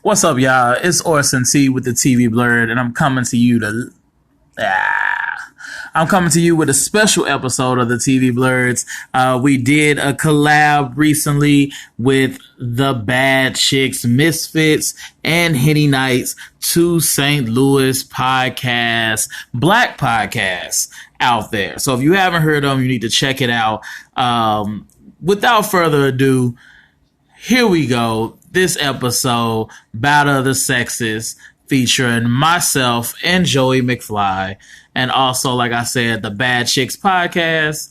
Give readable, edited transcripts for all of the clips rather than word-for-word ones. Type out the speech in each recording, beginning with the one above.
What's up, y'all? It's Orson T with the TV Blerd, and I'm coming to you with a special episode of the TV Blerds. We did a collab recently with the Bad Chicks, Misfits, and Henny Nights, two St. Louis podcasts, black podcasts out there. So if you haven't heard them, you need to check it out. Without further ado, here we go. This episode, Battle of the Sexes, featuring myself and Joey McFly. And also, like I said, the Bad Chicks podcast.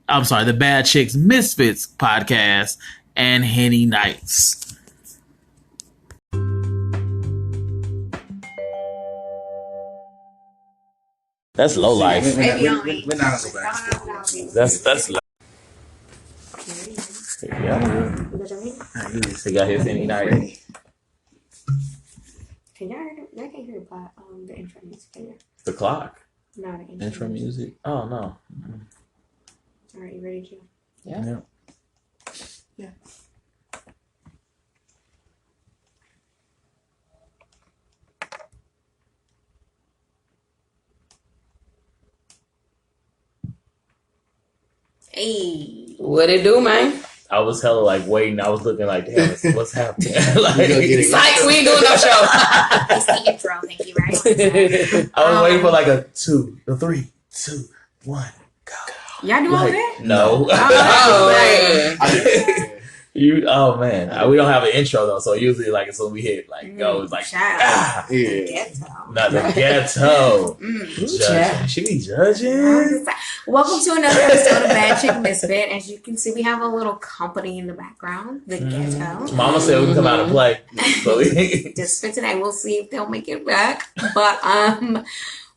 I'm sorry, the Bad Chicks Misfits podcast and Henny Nights. That's low life. We're not gonna go back. That's low. Yeah. So you got his Henny Night. Can y'all hear I can't hear the intro music. Can you? The clock. No, the Intro music. Oh no. All right, you ready, Joe? Yeah. Yeah. Hey. What it do, man? I was hella like waiting. I was looking like, damn, what's happening? Like, Psych, we ain't doing no show. It's the intro, thank you, right? I was waiting for like a 2, a 3, 2, 1, go. Y'all do all that? No. Oh man, we don't have an intro though, so usually like it's when we hit like go, it's like Child. Yeah. not the ghetto. Judging. She be judging. Welcome to another episode of Bad Chick Misfit. As you can see, we have a little company in the background, the ghetto. Mama said we can come out and play. So Just for today, we'll see if they'll make it back. But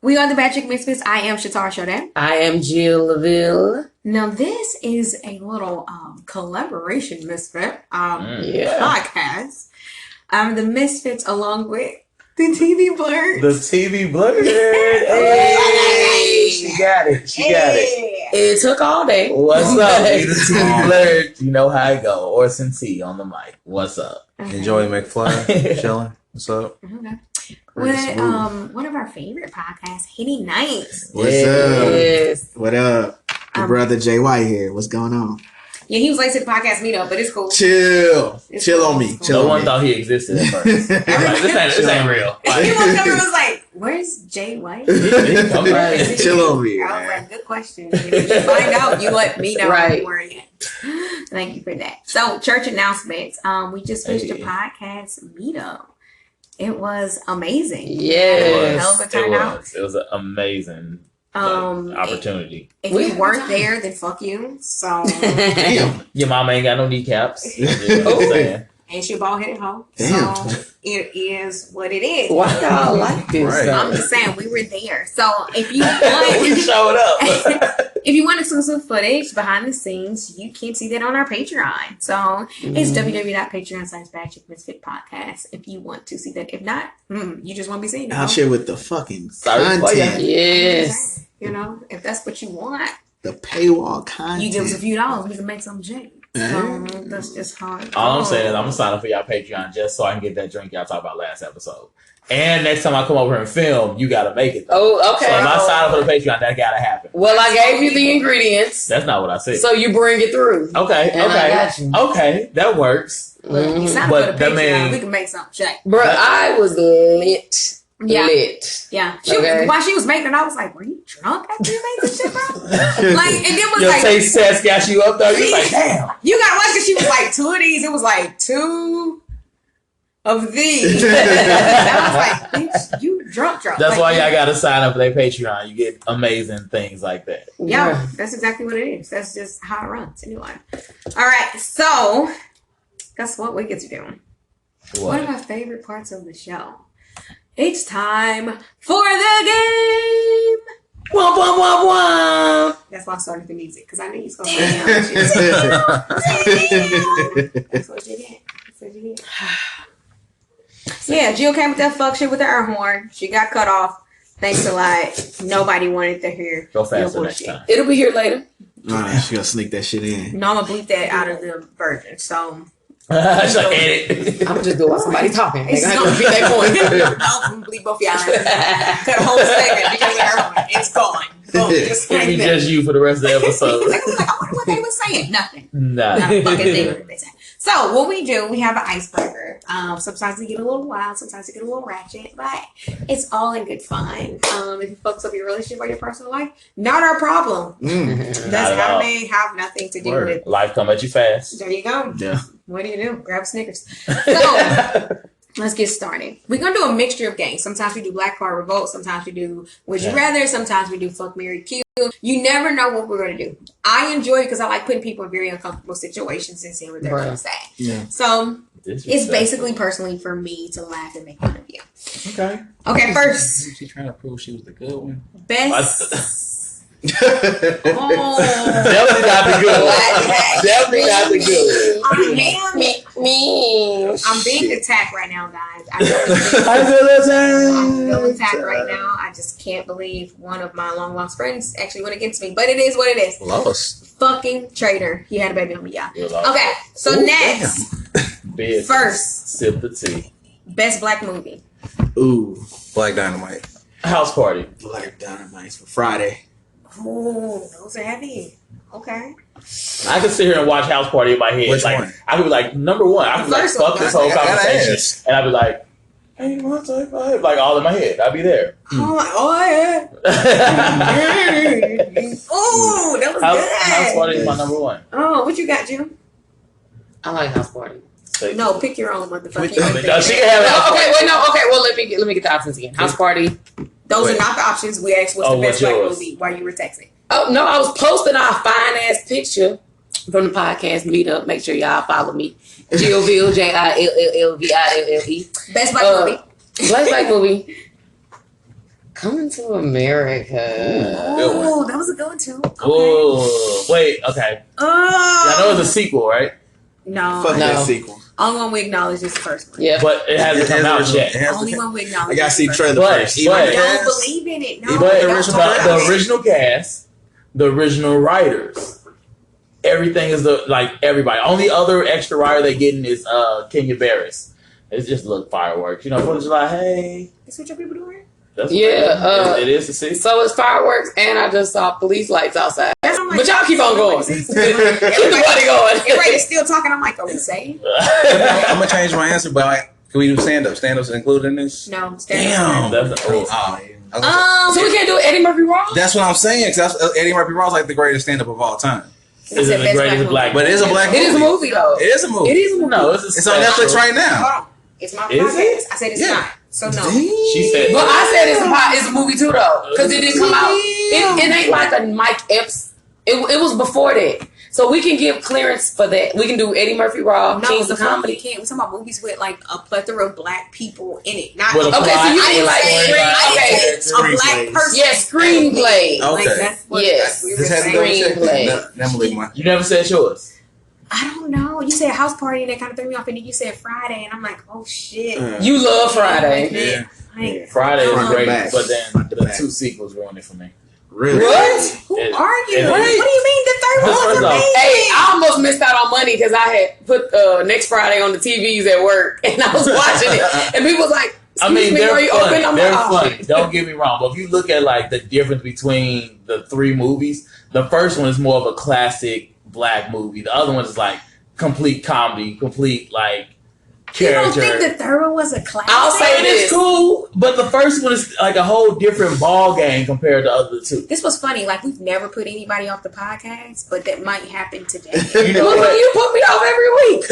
we are the Bad Chick Misfits. I am Shatara Shodan. I am Jill LaVille. Now, this is a little collaboration Misfit Yeah. podcast. The Misfits along with the TV Blerds. the TV Blerd. Hey, she got it. She got it. It took all day. What's up? We the TV Blerd. You know how it go. Orson T on the mic. What's up? Okay. And Joey McFly chilling. What's up? Okay. With one of our favorite podcasts, Henny Nights. What's Yes. up? What up? Your brother Jay White here. What's going on? Yeah, he was late to the podcast meetup, but it's cool. Chill. It's Chill cool. on me. It's cool. Chill No on one me. thought he existed at first. Like, this ain't real. And he walked up and was like, "Where's Jay White?" Come back. Chill on me. I was Man. like, "Good question. If you find out, you let me know Right. where you at." Thank you for that. So, church announcements. We just finished a Hey. podcast meetup. It was amazing. Yes. Hell of a turnout. It was an amazing opportunity. If you weren't there, then fuck you. So, Damn. Your mama ain't got no kneecaps. You know what I'm saying? ain't you bald headed hoe? Damn. So, it is what it is. Why y'all like this? Right. I'm just saying, we were there. So, if you want, We showed up. if you want exclusive footage behind the scenes, you can see that on our Patreon. So it's www.patreon.com/BadChickMisfit podcast if you want to see that. If not, you just want to be seen. Out here with the fucking Sorry for ya. content. Yes. You know, if that's what you want, The paywall content. you give us a few dollars, we can make some J. So that's just how it All I'm goes. saying is I'm gonna sign up for y'all Patreon just so I can get that drink y'all talked about last episode. And next time I come over and film, you gotta make it. Oh, So if I okay. sign up for the Patreon, that gotta happen. Well, I gave you the ingredients, That's not what I said. so you bring it through. Okay, And I got okay, you. okay, that works. Look, you sign up But for the that Patreon, mean- we can make some J. Bro, I was lit. Yeah. Lit. Yeah. Okay. While she was making it, I was like, were you drunk after you made this shit, bro? Like, and then was Your like, taste test got you up there. You like, damn. you got one because she was like, 2 of these. It was like 2 of these. And I was like, bitch, you drunk. That's Like, why y'all gotta sign up for their Patreon. You get amazing things like that. Yeah, that's exactly what it is. That's just how it runs. Anyway. All right. So, guess what we get to do? One of my favorite parts of the show. It's time for the game. Womp, womp, womp, womp. That's why I started the music, because I knew you was going to That's what you did. That's what you did. Yeah, Jill came with that fuck shit with the air horn. She got cut off. Thanks a lot. Nobody wanted to hear. Go faster your next bullshit. time. It'll be here later. Alright, she gonna sneak that shit in. No, I'm gonna bleep that out of the version. So Edit. I'm just doing somebody talking. They're It's gonna have gone. to repeat that point. I'll bleep both y'all out. Cut a whole segment because of her one. It's gone. Boom. Just It'll be like that. just you for the rest of the episode. Like, I wonder what they were saying. Nothing. Nah. Not a fucking thing what they say. So what we do, we have an icebreaker. Sometimes we get a little wild, sometimes we get a little ratchet, but it's all in good fun. If you focus up your relationship or your personal life, not our problem. Doesn't have nothing to do with. Life come at you fast. There you go. Yeah. What do you do? Grab a Snickers. So let's get started. We're gonna do a mixture of games. Sometimes we do Black Card Revolt. Sometimes we do Would You Rather. Sometimes we do Fuck, Marry, Kill. You never know what we're gonna do. I enjoy it because I like putting people in very uncomfortable situations and seeing what they're gonna say. Yeah. So it's basically personally for me to laugh and make fun of you. Okay. Okay, first. She trying to prove she was the good one. Best. Definitely not the good one. Definitely not the good one. I'm being attacked right now, guys. I feel attacked right now. I just can't believe one of my long lost friends actually went against me. But it is what it is. Lost. Fucking traitor. He had a baby on me, yeah. You're lost. Okay, so next. Bitch. First. Sip the tea. Best black movie. Ooh. Black Dynamite. House Party. Black Dynamite for Friday. Ooh, those are heavy. Okay. I can sit here and watch House Party in my head. Which like one? I could be like, number one, I could be like, First one. fuck this whole I gotta conversation. ask. And I'd be like, hey, 1, 2, 5. Like all in my head. I'd be there. Oh yeah. Ooh, that was House Party good. is my number one. Oh, what you got, Jim? I like House Party. No, pick your own motherfucker. No, she can have it. No, okay, well, let me get the options again. House Party. Those are not the options. We asked what's the best black movie while you were texting. Oh, no, I was posting our fine-ass picture from the podcast meetup. Make sure y'all follow me. Jillville, Jillville. Best black movie. Black movie. Coming to America. Oh, that was a good one too. Okay. Oh, wait, okay. Oh. I know it's a sequel, right? No. Fuck No. that sequel. Only one we acknowledge is the first one. Yeah. But it hasn't come out yet. Only one we acknowledge. I gotta see is the first trailer But- first. but- one. I Even don't the cast. believe in it. No, But don't original talk cast. about The it. original cast, the original writers, everything is everybody. Only other extra writer they getting is Kenya Barris. It's just look fireworks. You know, 4th of July, hey. That's what your people doing? That's Yeah, it is to see. So it's fireworks, and I just saw police lights outside. That's what I'm But y'all keep on going. Keep the party going. Everybody's still talking. I'm like, are we safe? I'm gonna change my answer, but can we do stand-up? Stand-up's included in this? No. Damn. That's Oh, yeah. So we can't do Eddie Murphy Raw? That's what I'm saying. Cause Eddie Murphy Raw is like the greatest stand-up of all time. Is it the greatest black? But it is a black movie. It is a movie, though. It is a movie. It is a movie. No, it's a It's on Netflix right now. Hold on. It's my Is podcast. it? I said it's Yeah. not. So no. She said. But I said it's a movie, too, though. Because it didn't come out. It ain't like a Mike Epps. It was before that. So we can give clearance for that. We can do Eddie Murphy Raw, No, Kings the of comedy Comedy. can't. We're talking about movies with like a plethora of black people in it. Not With a Okay, so you I mean didn't like say screen? a black Screenplays. person. Yeah, screenplay. Okay. Like, that's what Yes. we were This has to saying. go with Screenplay. check. Emily, my. You never said yours. I don't know. You said house party and that kind of threw me off, and then you said Friday, and I'm like, oh shit. You love Friday. Yeah. Like, Friday is Front to great, back. but then Front to the back. 2 sequels ruined it for me. Really? What? who It- are you? it- What do you mean the third one was First off, amazing? Hey, I almost missed out on money because I had put next Friday on the TVs at work, and I was watching it, and people was like, I mean, "Excuse me, they're are you funny. open?" I'm They're like, "Oh." funny. Don't get me wrong, but if you look at like the difference between the 3 movies, the first one is more of a classic black movie. The other one is like complete comedy, complete like You don't character. think the third one was a classic? I'll say It this. is cool, but the first one is like a whole different ball game compared to the other 2. This was funny. Like, we've never put anybody off the podcast, but that might happen today. You know Look, what? you put me off every week.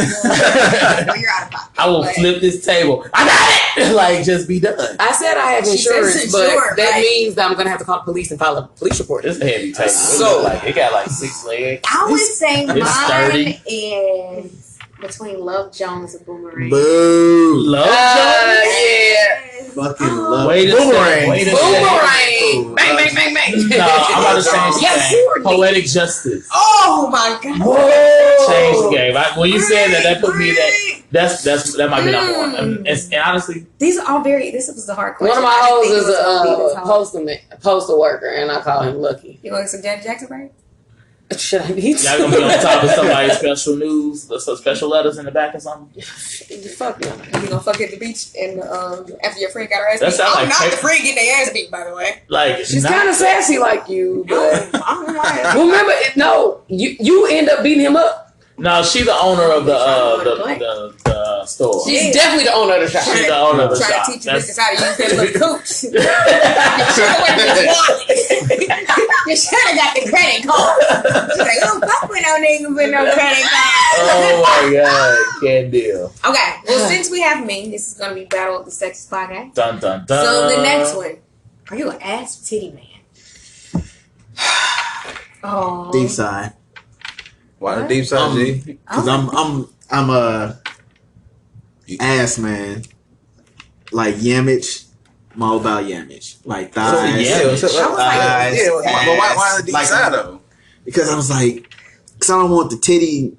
Well, you're out of pocket. I will but- flip this table. I got it. Like, just be done. I said I have She insurance, says but insured, that right? means that I'm gonna have to call the police and file a police report. It's a heavy table. So- It got like 6 legs. I would say It's mine 30. is between Love Jones and Boomerang. Boo. Love Yeah. Yes. Fucking Oh. love. Wait a Boomerang. second. Wait a Boomerang! Bang, bang, bang, bang. No, I'm about to change the Yes, game. Courtney. Poetic justice. Oh my god. Whoa! Change the game. When you said that put me Right. that might be number one. And honestly, These are all very. This was the hard One question. of my I didn't hoes think is it was gonna be this a hard. postal worker, and I call him Lucky. You want some Janet Jackson, right? Should I be? Y'all gonna be on top of somebody's special news, some special letters in the back or something? Fuck no. You gonna fuck at the beach and after your friend got her ass That beat? sound like Not the friend getting their ass beat, by the way. Like She's kind of sassy like you, but I don't know. remember, no, you end up beating him up. no, she's the owner of the store. She's definitely the owner of the shop. She's the owner of the shop. Trying to teach you bitches how to use that little cooch. You should have got the credit card. She's like, oh, fuck with no nigga with no credit card. Oh my god, can't deal. Okay, well, since we have me, this is going to be Battle of the Sexes podcast. Dun dun dun. So the next one, are you an ass or titty man? Oh. Deep side. Why the deep side, G? Because I'm a ass man. Like Yamage. I'm all about Yamage. Like thighs. Thighs. Yeah, but why the deep Like, side though? Because I was like, because I don't want the titty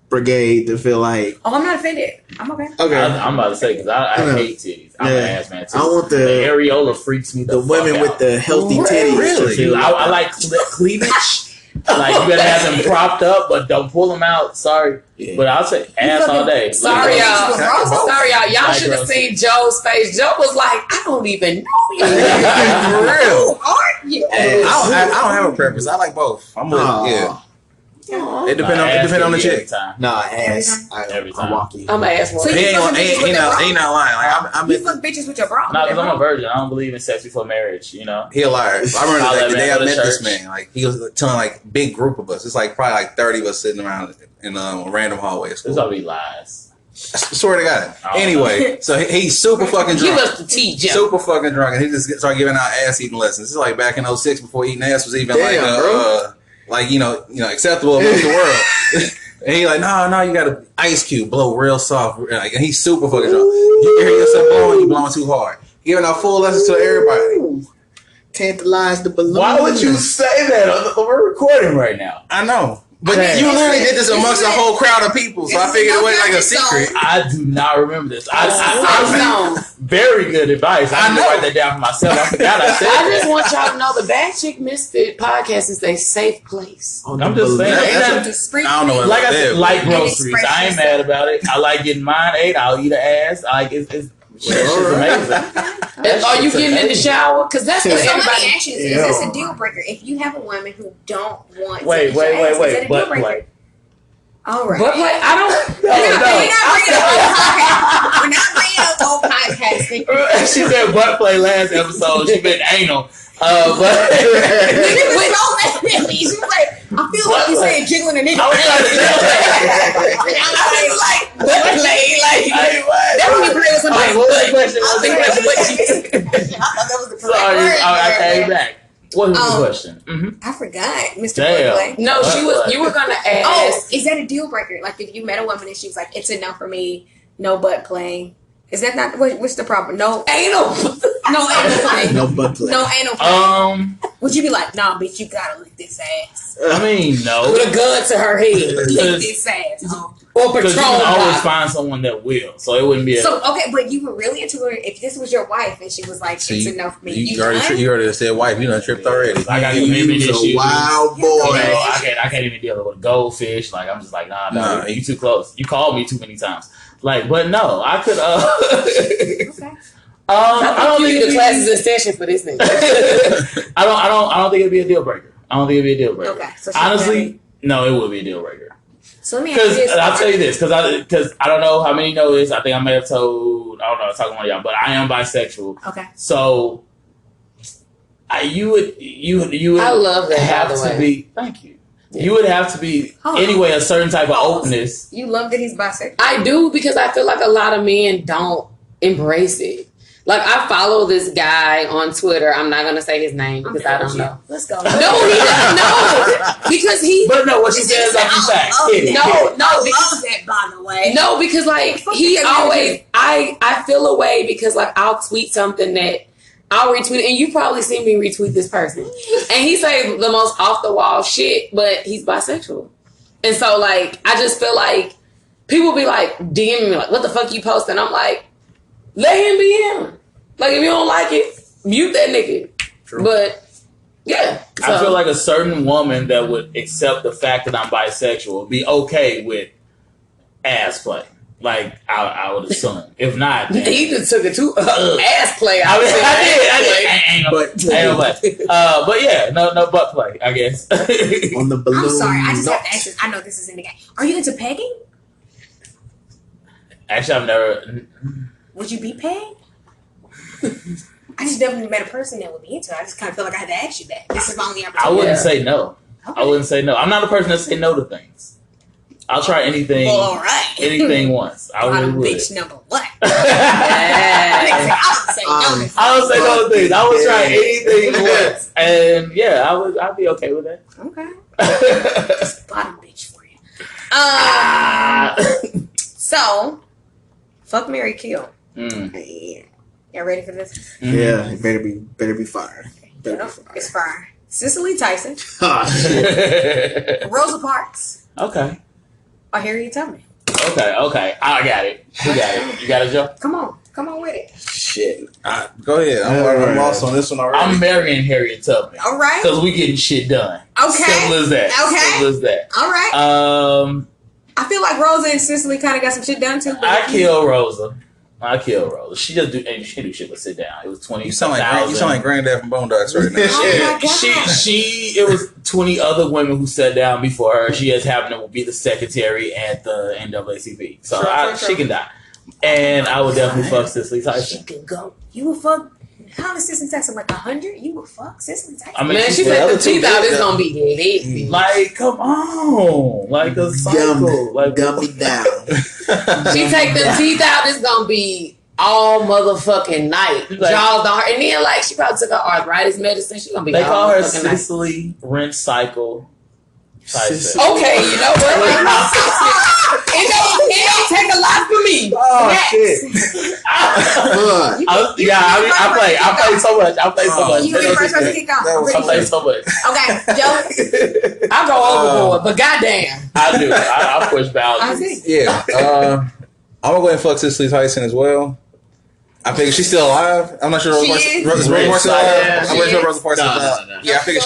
brigade to feel like. Oh, I'm not offended. I'm okay. Okay. I'm about to say because I hate titties. I'm an ass man too. I want the areola freaks me the women fuck with out. the healthy titties. Really? I like cleavage. Like you gotta have them propped up, but don't pull them out. Sorry, but I'll say ass all day. Sorry, Like, y'all. Sorry, y'all. Y'all should have seen Joe's face. Joe was like, I don't even know you. For real. Who are you? I don't have a preference. I like both. I'm with yeah. It depends on the chick. Nah, ass. Every time. I walk in. I'm an ass So woman. you He fucking bitches with that bra? not lying. Like I'm You fuck bitches with your bra. No, because I'm a virgin. I don't believe in sex before marriage. You know. He a liar. I remember I'll the day I let met the this church. man. Like he was telling like big group of us. It's like probably like 30 of us sitting around in a random hallway at school. This all be lies. I swear to God. Oh. Anyway, so he's super fucking Give drunk. us the tea, Joe. Super fucking drunk, and he just started giving out ass eating lessons. This is like back in 06 before eating ass was even like you know acceptable amongst the world. And he like, no, you got to ice cube blow real soft. Like, and he's super fucking drunk. You hear yourself blowing, you blowing too hard. Giving out full lessons to everybody. Tantalize the balloon. Why would you say that? We're recording right now. I know. But Damn. you literally did this amongst a whole crowd of people, so I figured it wasn't like a secret. I do not remember this. I very good advice. I need to write that down for myself. I forgot I said I that. just want y'all to know the Bad Chick Misfit podcast is a safe place. I'm just saying. I don't know what Like I said, like And groceries. express I ain't yourself. mad about it. I like getting mine ate. I'll eat an ass. I like it's amazing. And are you getting in the shower? Because that's what So let me everybody. ask you, is this a deal breaker? If you have a woman who don't want to Wait. eat your ass, is that a deal Butt breaker? play. All right. But like, I don't. We're not bringing up old podcast. She said butt play last episode. She meant anal. But She was so mad at me. She was like, I feel like you saying jiggling a nigga. I was trying to That would be play with somebody. what was the question? I thought that was the correct Sorry, word. I came back. What was the question? I forgot, Mr. Damn. Butt play. No, you were gonna ask. Oh, is that a deal breaker? Like if you met a woman and she was like, it's a no for me, no butt play. Is that not what's the problem? No anal. no anal play. No butt play. No anal play. Would you be like, nah, bitch, you gotta lick this ass. I mean, no. With a gun to her head. Lick this ass. Or Because you Patron can always bottle. find someone that will, so it wouldn't be. So okay, but you were really into her. If this was your wife and she was like, it's enough for me. You already said wife. You done tripped already. I got commitment He's issues. a wild boy. I can't even deal with a goldfish. Like I'm just like, nah, you too close. You called me too many times. Like, but no, I could. Okay. I don't think the classes in session for this thing. I don't think it'd be a deal breaker. Okay. So honestly, no, it would be a deal breaker. So let me ask you Because this. I'll tell you this, because I don't know how many know this. I think I may have told. I don't know. I was talking about y'all, but I am bisexual. Okay. So, you would. I love that, have by the to way. be. Thank you. You would have to be anyway a certain type of openness. You love that he's bisexual. I do, because I feel like a lot of men don't embrace it. Like, I follow this guy on Twitter. I'm not gonna say his name because I don't know. Let's go. No, he doesn't know because he. But no, what she says off the fact. I No, love because that, by the way. no, because like he always. I feel a way because like I'll tweet something that I'll retweet, and you probably seen me retweet this person, and he say the most off the wall shit, but he's bisexual, and so like I just feel like people be like DMing me like, "What the fuck you posting?" I'm like, let him be him. Like if you don't like it, mute that nigga. True. But Yeah. I feel like a certain woman that would accept the fact that I'm bisexual would be okay with ass play. Like, I would assume. If not, then... He just took it to ass play. I did. But yeah, no butt play, I guess. On the balloon. I'm sorry, I just have to ask this. I know this is in the game. Are you into pegging? Actually, I've never... Would you be pegged? I just never met a person that would be into it. I just kind of feel like I had to ask you that. This is my only opportunity. I wouldn't say no. Okay. I wouldn't say no. I'm not a person that say no to things. I'll try anything. Well, all right. Anything once. I really would. Bitch number one. I would say no to things. I would try anything once, and yeah, I'd be okay with that. Okay. Just bottom bitch for you. So, fuck, marry, kill. Y'all ready for this? Yeah, it better be fire. It's fire. Cicily Tyson. Shit. Rosa Parks. Okay. Or Harriet Tubman. Okay. I got it. You got it. You got it, Joe? Come on with it. Shit. Go ahead. I'm lost on this one already. I'm marrying Harriet Tubman. All right. Because we getting shit done. Okay. Simple as that. Okay. Simple as that. All right. I feel like Rosa and Cicely kind of got some shit done too. I kill Rosa. She just do shit but sit down. It was 20. You sound like Granddad from Boondocks right now. Oh my God. It was 20 other women who sat down before her. She just happened to be the secretary at the NAACP. So she can die. And I would definitely fuck Cicely Tyson. She can go. You would fuck. How is Cicely Tyson? Like 100? You would fuck Cicely Tyson? I mean, man, she take the teeth out. It's gonna be lit. Like, come on. Like a cycle. Gum me down. She take the teeth out. It's gonna be all motherfucking night. Like, Jaws on her. And then, like, she probably took her arthritis medicine. She gonna be they all call her motherfucking night. Cicely Rinse Cycle Tyson. Okay, you know what? It don't take a lot for me. Oh, shit. I play so much. You be the first person to kick off. I play so much. Okay, Joe. I go overboard, but goddamn. I do. I push boundaries. Yeah. I'm gonna go ahead and fuck Cicely Tyson as well. I figure she's still alive. I'm not sure Rosa Parks still alive. I'm pretty sure Rosa Parks still alive. Yeah, I figured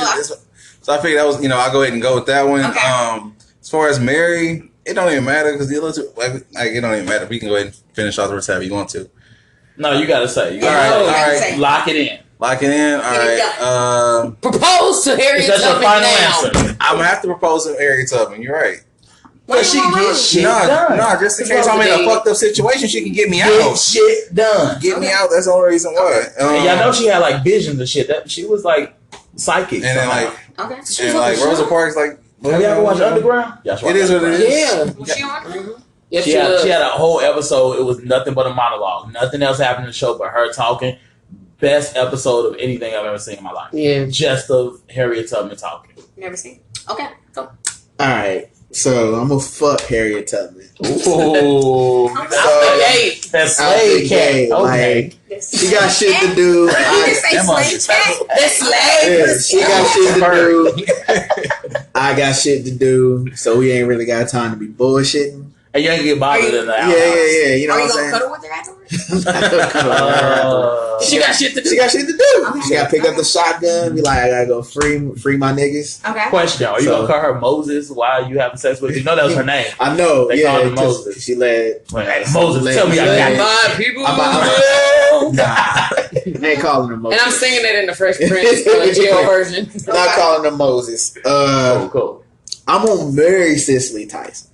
so I figured that was, I'll go ahead and go with that one. Okay. As far as Mary, it don't even matter because the other two, it don't even matter. We can go ahead and finish off the rest however you want to. No, you gotta say. All right. Lock it in. All right. Propose to Harriet Is that your Tubman final now. answer? I'm gonna have to propose to Harriet Tubman. You're right. But she gets shit done. No, just in case I'm in a fucked up situation, she can get me out. Get shit done. Get me out. That's the only reason why. And y'all know she had like visions and shit. That she was like psychic. And then Rosa Parks like. Have you ever watched Underground? It is what it is. Yeah. Was she on? Yes, she had a whole episode. It was nothing but a monologue. Nothing else happened in the show but her talking. Best episode of anything I've ever seen in my life. Yeah. Just of Harriet Tubman talking. Never seen. Okay, go. All right. So I'm gonna fuck Harriet Tubman. Ooh. That's slave cat. Okay. She got shit to do. She got shit to do. I got shit to do. So we ain't really got time to be bullshitting. And you ain't get bothered in the house. Yeah. You know what I'm saying? Are you gonna cuddle with her afterwards? She got shit to do. She got shit to do. Okay. She got to pick up the shotgun. Be like, I gotta go free my niggas. Okay. Question: are you gonna call her Moses while you having sex with her? You know that was her name. I know. They called her Moses. She led. Moses, tell me I got My people. Nah, I ain't calling her Moses. And I'm singing that in the Fresh Prince jail version. Not calling her Moses. cool. I'm gonna marry Cicely Tyson.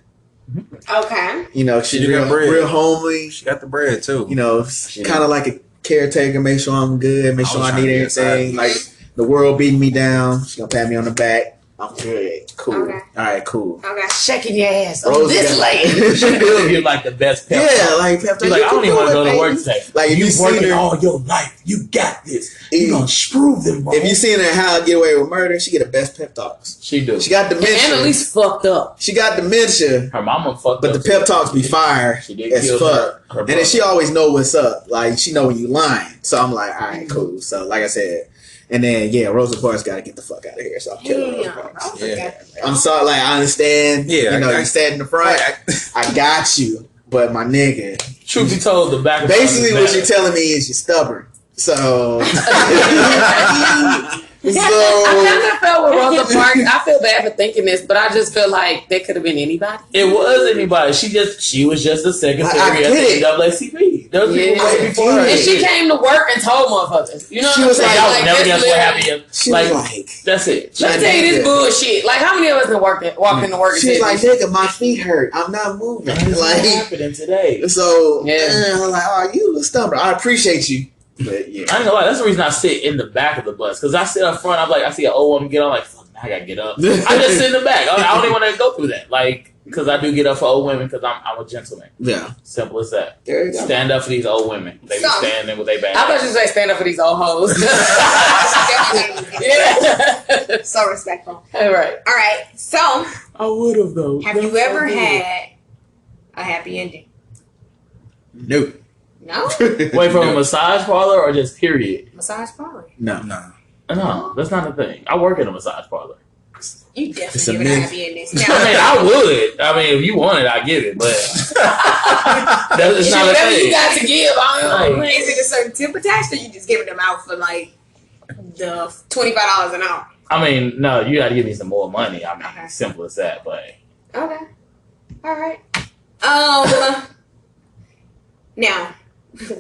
Okay. You know, she's She got bread. real homely. She got the bread too. You know, kind of like a caretaker. Make sure I'm good. Make sure I need everything. Like the world beating me down. She's gonna pat me on the back. I'm good. Cool. Okay. All right. Cool. Okay. Shaking your ass Rose on this lady. She will give like the best pep Yeah, talk. like pep talk. She's like, I don't even want to go to baby. work today. Like if you seen working her all your life, you got this. You gonna prove them wrong. If you seen her how I get away with murder, she get the best pep talks. She do. She got dementia. And Annalise fucked up. She got dementia. Her mama fucked But up. the pep talks be fire She did as kill fuck. her And then she always know what's up. Like she know when you lying. So I'm like, all right, cool. So like I said, and then Rosa Parks got to get the fuck out of here. So I'm killing Rosa Parks. I'm sorry. Like I understand. Yeah, you know, you sat in the front. I got you, but my nigga. Truth be told, the back. Basically, what you're telling me is you're stubborn. So So I kind of felt with Rosa Parks. I feel bad for thinking this, but I just feel like that could have been anybody. It was anybody. She was just a secretary at the NAACP. There was people way before her. And she came to work and told motherfuckers. You know She what I'm was saying? Y'all would never guess what happened. she Like, was like, that's it. Let me tell you this bullshit. Like, how many of us can walk into work and she was say like, this? nigga, my feet hurt. I'm not moving. That's Like, what happening today. so Yeah. I'm like, oh, you little stumble. I appreciate you, but yeah. I ain't gonna lie, that's the reason I sit in the back of the bus. Because I sit up front, I'm like, I see an old woman get on, I'm like, fuck, now I gotta get up. I just sit in the back. I don't even want to go through that. Like, because I do get up for old women because I'm a gentleman. Yeah. Simple as that. There you go. Stand up for these old women. They be standing with their back. I thought you say stand up for these old hoes. Yeah. So respectful. All right. All right. So, I would have, though. have you ever had a happy ending? No. No? Wait, from a massage parlor or just period? Massage parlor. No. No, that's not a thing. I work in a massage parlor. You It's a definitely give it a myth. happy ending. I mean, I would. I mean, if you want it, I give it, but that's it's not a Whatever you thing. got to give, I don't know. Is it a certain tip attached, or you just giving them out for like the $25 an hour? I mean, no, you got to give me some more money. I mean, Okay. simple as that. But Okay. All right. Now,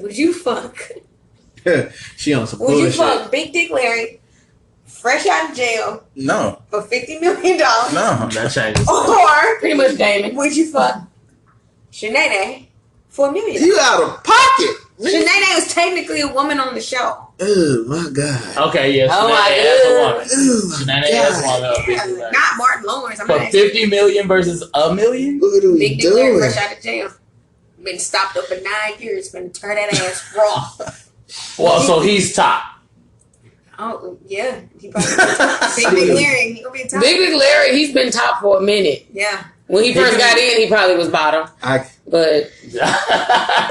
would you fuck? She on some Would you bullshit. fuck Big Dick Larry, fresh out of jail, No. for $50 million? No. that changes. Or Pretty much Damon. would you fuck Shanae for $1 million? You out of pocket. Shanae was technically a woman on the show. Oh my god. Okay, yes. Oh, my That's a woman. Oh my Shenanigans ass god. woman. Yeah, not Martin Lawrence. I'm For not asking. 50 million versus a million? What are we Big Dick Larry, doing? fresh out of jail. Been stopped up for 9 years. Been turn that ass raw. Well, so he's top. Oh yeah, he probably Big Dick Larry. He gonna be a top. Big Dick Larry, he's been top for a minute. Yeah. When he first got in, he probably was bottom. But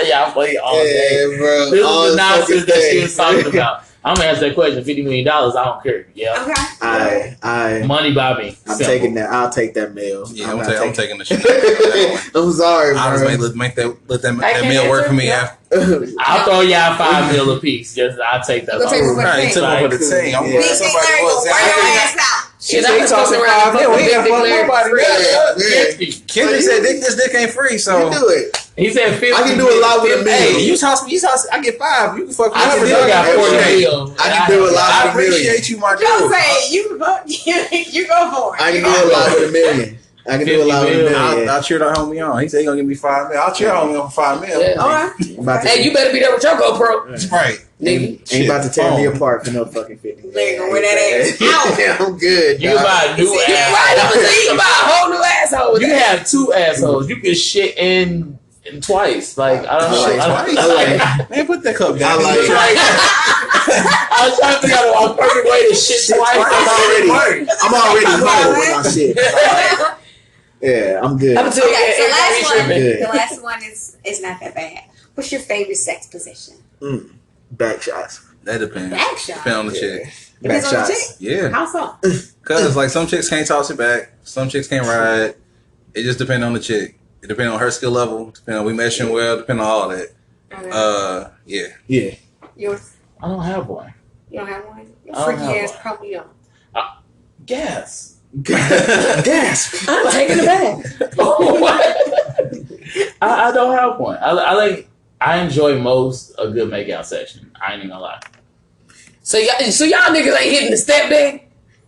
Y'all play all day. Yeah, bro. This All is the the fucking nonsense that she day. was talking about. I'm gonna answer that question. $50 million. I don't care. Yeah, Okay. money by me. I'm Simple. taking that. I'll take that meal. Yeah, I'm I'm not taking the shit. I'm sorry, I just bro. make that I can't meal work for me answer. after. I'll throw y'all $5 million a piece. Just I'll take that. You gonna take long. one Right, took Like, one for the team. I'm Yeah. glad Big Dick somebody Larry was. gonna wear your ass out. shit, I was fucking around Yeah, with we Big ain't Dick fuck Larry. nobody. Yeah. Kendrick said this dick ain't free, so You do it. He said 50. I can do a lot with a hey, million. you toss me, I get 5. You can fuck me. I still got 40 million. I can do a lot I with a million. appreciate you, my Don't dude. say you go. You go for it. I can do a lot with a million. I can do a lot with a 50 million. I'll cheer the homie on. He said he gonna give me 5 mil. I'll cheer the homie on for 5 mil. Yeah. All right. I'm about to Hey, you better be there with your GoPro. Right. Nigga. ain't about to tear me Phone. apart for no fucking 50. Larry gonna wear that ass out. Yeah, I'm good. You dog. can buy a new See, Right, I'm asshole. thinking about a whole new asshole. You can have 2 assholes. You can shit in twice. Like I don't know. Shit twice? I like Man, put that cup down. I like it. Like, I was trying to figure out a perfect way to shit twice. I'm already home when I shit. Yeah, I'm good. I'm telling you, Okay, so everybody last one. tripping. Good. The last one is not that bad. What's your favorite sex position? Back shots. That depends. Back shot. Depend on the chick. Back Depends on the shots. chick. Yeah. How so? Cause like some chicks can't toss it back. Some chicks can't ride. It just depends on the chick. It depends on her skill level. Depend on we meshing well. Depend on all that. Okay. Yeah. Yeah. Yours? I don't have one. You don't have one? Your I don't freaky have ass one. probably don't. Gas. Gasp. I'm taking it back. I don't have one. I enjoy most a good makeout session. I ain't even gonna lie. So y'all niggas ain't hitting the step then?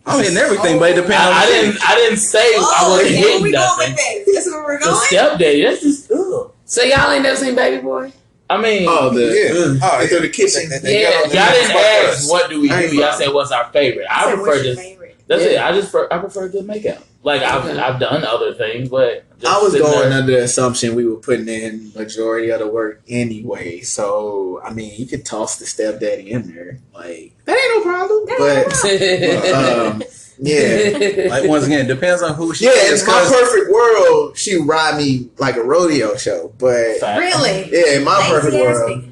I'm hitting everything, but it depends on the chick. I didn't say I wasn't where hitting we going nothing. with this? This is where we're The going? stepdaddy, that's just ugh. So y'all ain't never seen Baby Boy? I mean, Oh, the Oh, through the kitchen. Yeah. y'all didn't ask what do we I ain't do. Y'all mind. said what's our favorite. I Say, prefer what's your just favorite? that's it. Yeah. I prefer good makeout. Like Okay. I've done other things, but just I was sitting going there- under the assumption we were putting in majority of the work anyway. So I mean, you could toss the stepdaddy in there. Like that ain't no problem. But yeah. Like once again, depends on who she Yeah, is. in my 'cause perfect world, she would ride me like a rodeo show. But Fact. Really? yeah, in my perfect Lazy ass world, nigga.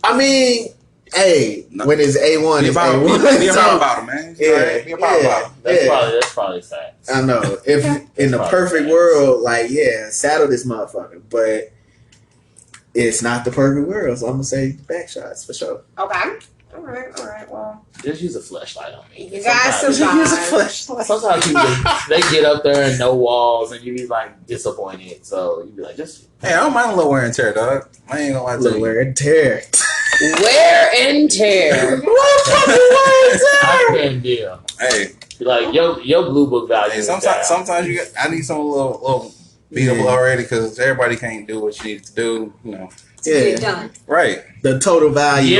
I mean, hey, when it's A1, Be it's about A1. be a So, power bottom, man. Yeah, Right? Be a power yeah. bottom. That's probably facts. I know. If in the Probably perfect facts. world, like yeah, saddle this motherfucker. But it's not the perfect world, so I'm gonna say back shots for sure. Okay. All right. Well, just use a flashlight on me. You guys survive. Sometimes people they get up there and no walls, and you be like disappointed. So you be like, just hey, I don't mind a little wear and tear, dog. I ain't gonna lie to you. Wear and tear. Wear and tear. I can't deal. Hey, like your blue book value. hey sometimes I need some little beatable already because everybody can't do what you need to do. You know. Get done. Right. The total value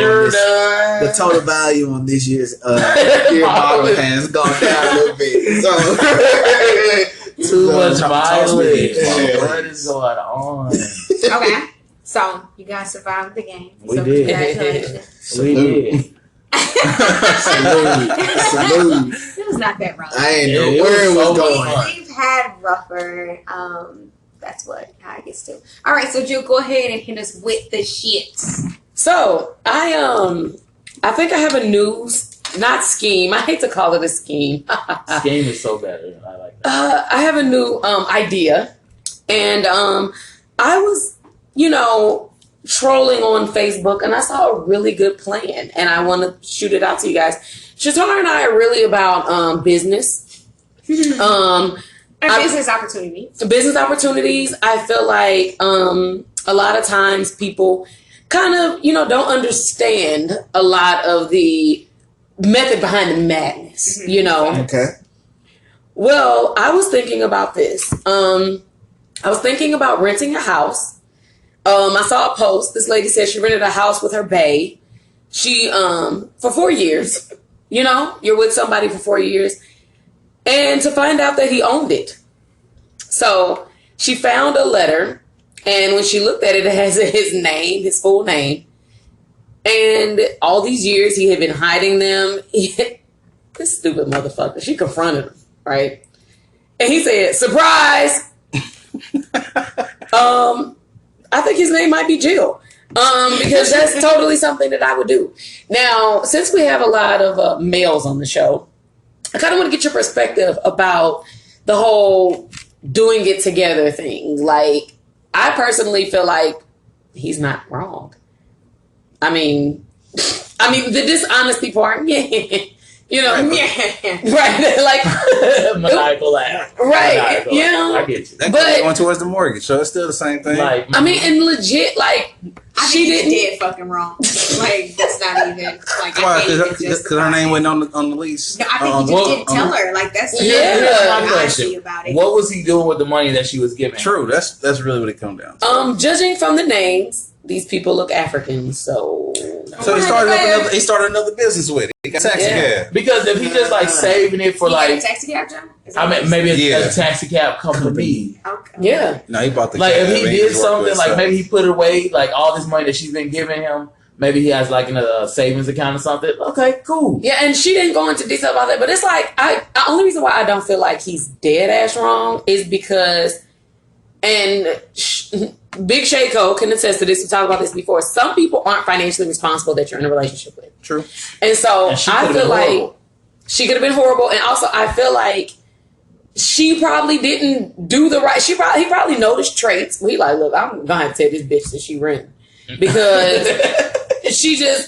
on this year's beer bottle has gone down a little bit. So too much mileage. What is going on? Okay. So you guys survived the game. We so did. Congratulations. We did. Salute. It was not that rough. I ain't know where it was going. We've had rougher. That's what how it gets to. All right, so Jill, go ahead and hit us with the shits. So I think I have a news, not scheme. I hate to call it a scheme. Scheme is so better. I like that. I have a new idea, and I was, trolling on Facebook, and I saw a really good plan, and I want to shoot it out to you guys. Shatar and I are really about business. Business opportunities. Business opportunities. I feel like a lot of times people kind of, don't understand a lot of the method behind the madness, Okay. Well, I was thinking about this. I was thinking about renting a house. I saw a post. This lady said she rented a house with her bae. She, for 4 years, you're with somebody for 4 years. And to find out that he owned it. So she found a letter, and when she looked at it, it has his name, his full name. And all these years he had been hiding them. This stupid motherfucker. She confronted him, right? And he said, "Surprise!" I think his name might be Jill. Because that's totally something that I would do. Now, since we have a lot of males on the show, I kind of want to get your perspective about the whole doing it together thing. Like, I personally feel like he's not wrong. I mean, the dishonesty part, yeah. Right, like maniacal laugh. Right, I get you. That But- going towards the mortgage, so it's still the same thing. Like, and legit, like, I she think didn't. he's dead fucking wrong. Like, that's not even, like, why? I can't even Because her name wasn't on the lease. No, I think he just didn't tell her. Like, that's Yeah. the honesty about it. what was he doing with the money that she was giving? True, that's really what it comes down to. Judging from the names, these people look African, so. So he started another business with it. He got taxi cab. Because if he just like saving it for You got a like, taxi cab, John? maybe Yeah. a taxi cab company. Okay. Yeah. No, he bought the Like cab. if he and did just worked something, with like stuff. maybe he put it away, like all this money that she's been giving him. Maybe he has like a savings account or something. Okay, cool. Yeah, and she didn't go into detail about that, but it's like, the only reason why I don't feel like he's dead ass wrong is because, and Big Shayco can attest to this, we talked about this before, some people aren't financially responsible that you're in a relationship with. True. And so And she I could've feel been like horrible. she could have been horrible, and also I feel like she probably didn't do the right, he probably noticed traits. He like, look, I'm gonna have to tell this bitch that she renting. Because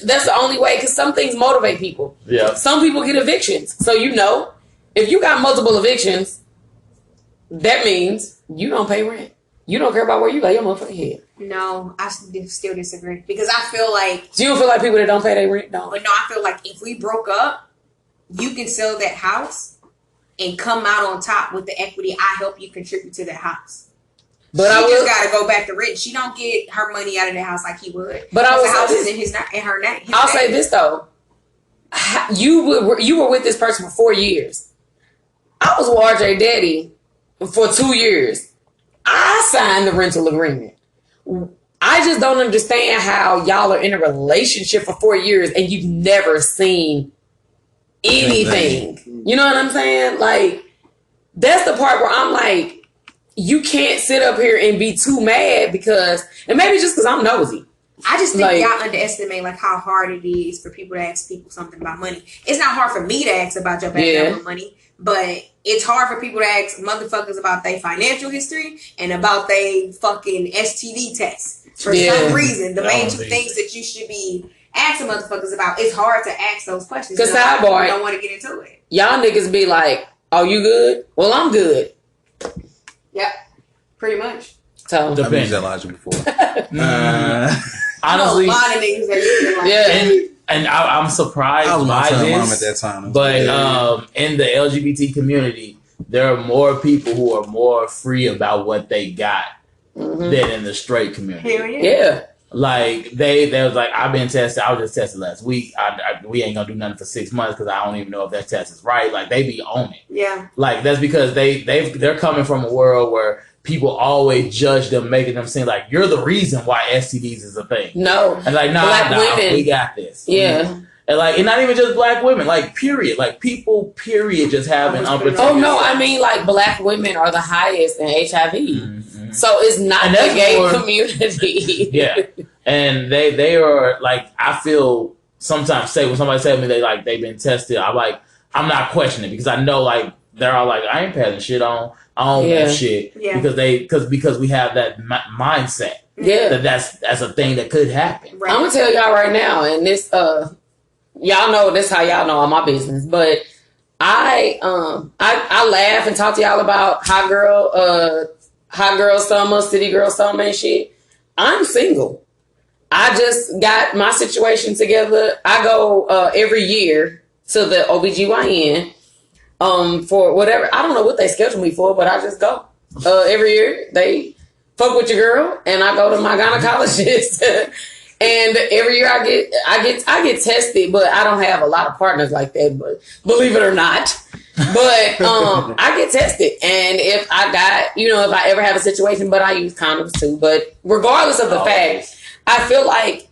that's the only way, because some things motivate people. Yeah. Some people get evictions. So if you got multiple evictions, that means you don't pay rent. You don't care about where you lay your motherfucking head. No, I still disagree. Because I feel like... So you don't feel like people that don't pay their rent don't? But no, I feel like if we broke up, you can sell that house and come out on top with the equity I help you contribute to that house. But she just got to go back to rent. She don't get her money out of the house like he would. But I the will house say is in her name. I'll say this though. You were with this person for 4 years. I was with RJ Daddy for 2 years. I signed the rental agreement. I just don't understand how y'all are in a relationship for 4 years and you've never seen anything. You know what I'm saying? Like, that's the part where I'm like, you can't sit up here and be too mad because, and maybe just because I'm nosy. I just think Like- y'all underestimate like how hard it is for people to ask people something about money. It's not hard for me to ask about your background with money, but it's hard for people to ask motherfuckers about their financial history and about their fucking STD test. For some reason, the main two things that you should be asking motherfuckers about, it's hard to ask those questions. Because sidebar, don't want to get into it. Y'all niggas be like, "Oh, you good? Well, I'm good." Yep, pretty much. So I've used that logic before. Honestly, a lot of niggas that use it like and I'm surprised I was by my this. mom at that time. But in the LGBT community, there are more people who are more free about what they got than in the straight community. hell yeah. yeah. Like they was like, I've been tested. I was just tested last week. We ain't gonna do nothing for 6 months because I don't even know if that test is right. Like they be on it. Yeah. Like that's because they're coming from a world where people always judge them, making them seem like you're the reason why STDs is a thing. No. And like, Black nah, women. we got this. Yeah. And like, and not even just black women, like period. Like people, period, just have an opportunity. Oh no, I mean like black women are the highest in HIV. Mm-hmm. So it's not And the that's gay more- community. Yeah. And they are like, I feel sometimes when somebody say to me they've been tested, I'm not questioning because I know like they're all like, I ain't passing shit on that shit because we have that mindset. Yeah. That's a thing that could happen. Right. I'm gonna tell y'all right now, and this y'all know this how y'all know all my business, but I laugh and talk to y'all about hot girl summer, city girl summer and shit. I'm single. I just got my situation together. I go every year to the OBGYN for whatever. I don't know what they schedule me for, but I just go. Every year they fuck with your girl and I go to my gynecologist. And every year I get tested, but I don't have a lot of partners like that, but believe it or not. But I get tested, and if I ever have a situation, but I use condoms too. But regardless of the fact, I feel like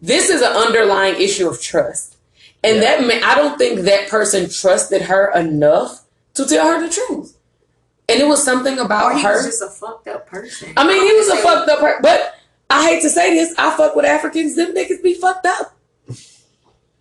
this is an underlying issue of trust, and I don't think that person trusted her enough to tell her the truth. And it was something about he her. was just a fucked up person. I mean, he was a fucked up person, but I hate to say this, I fuck with Africans. Them niggas be fucked up.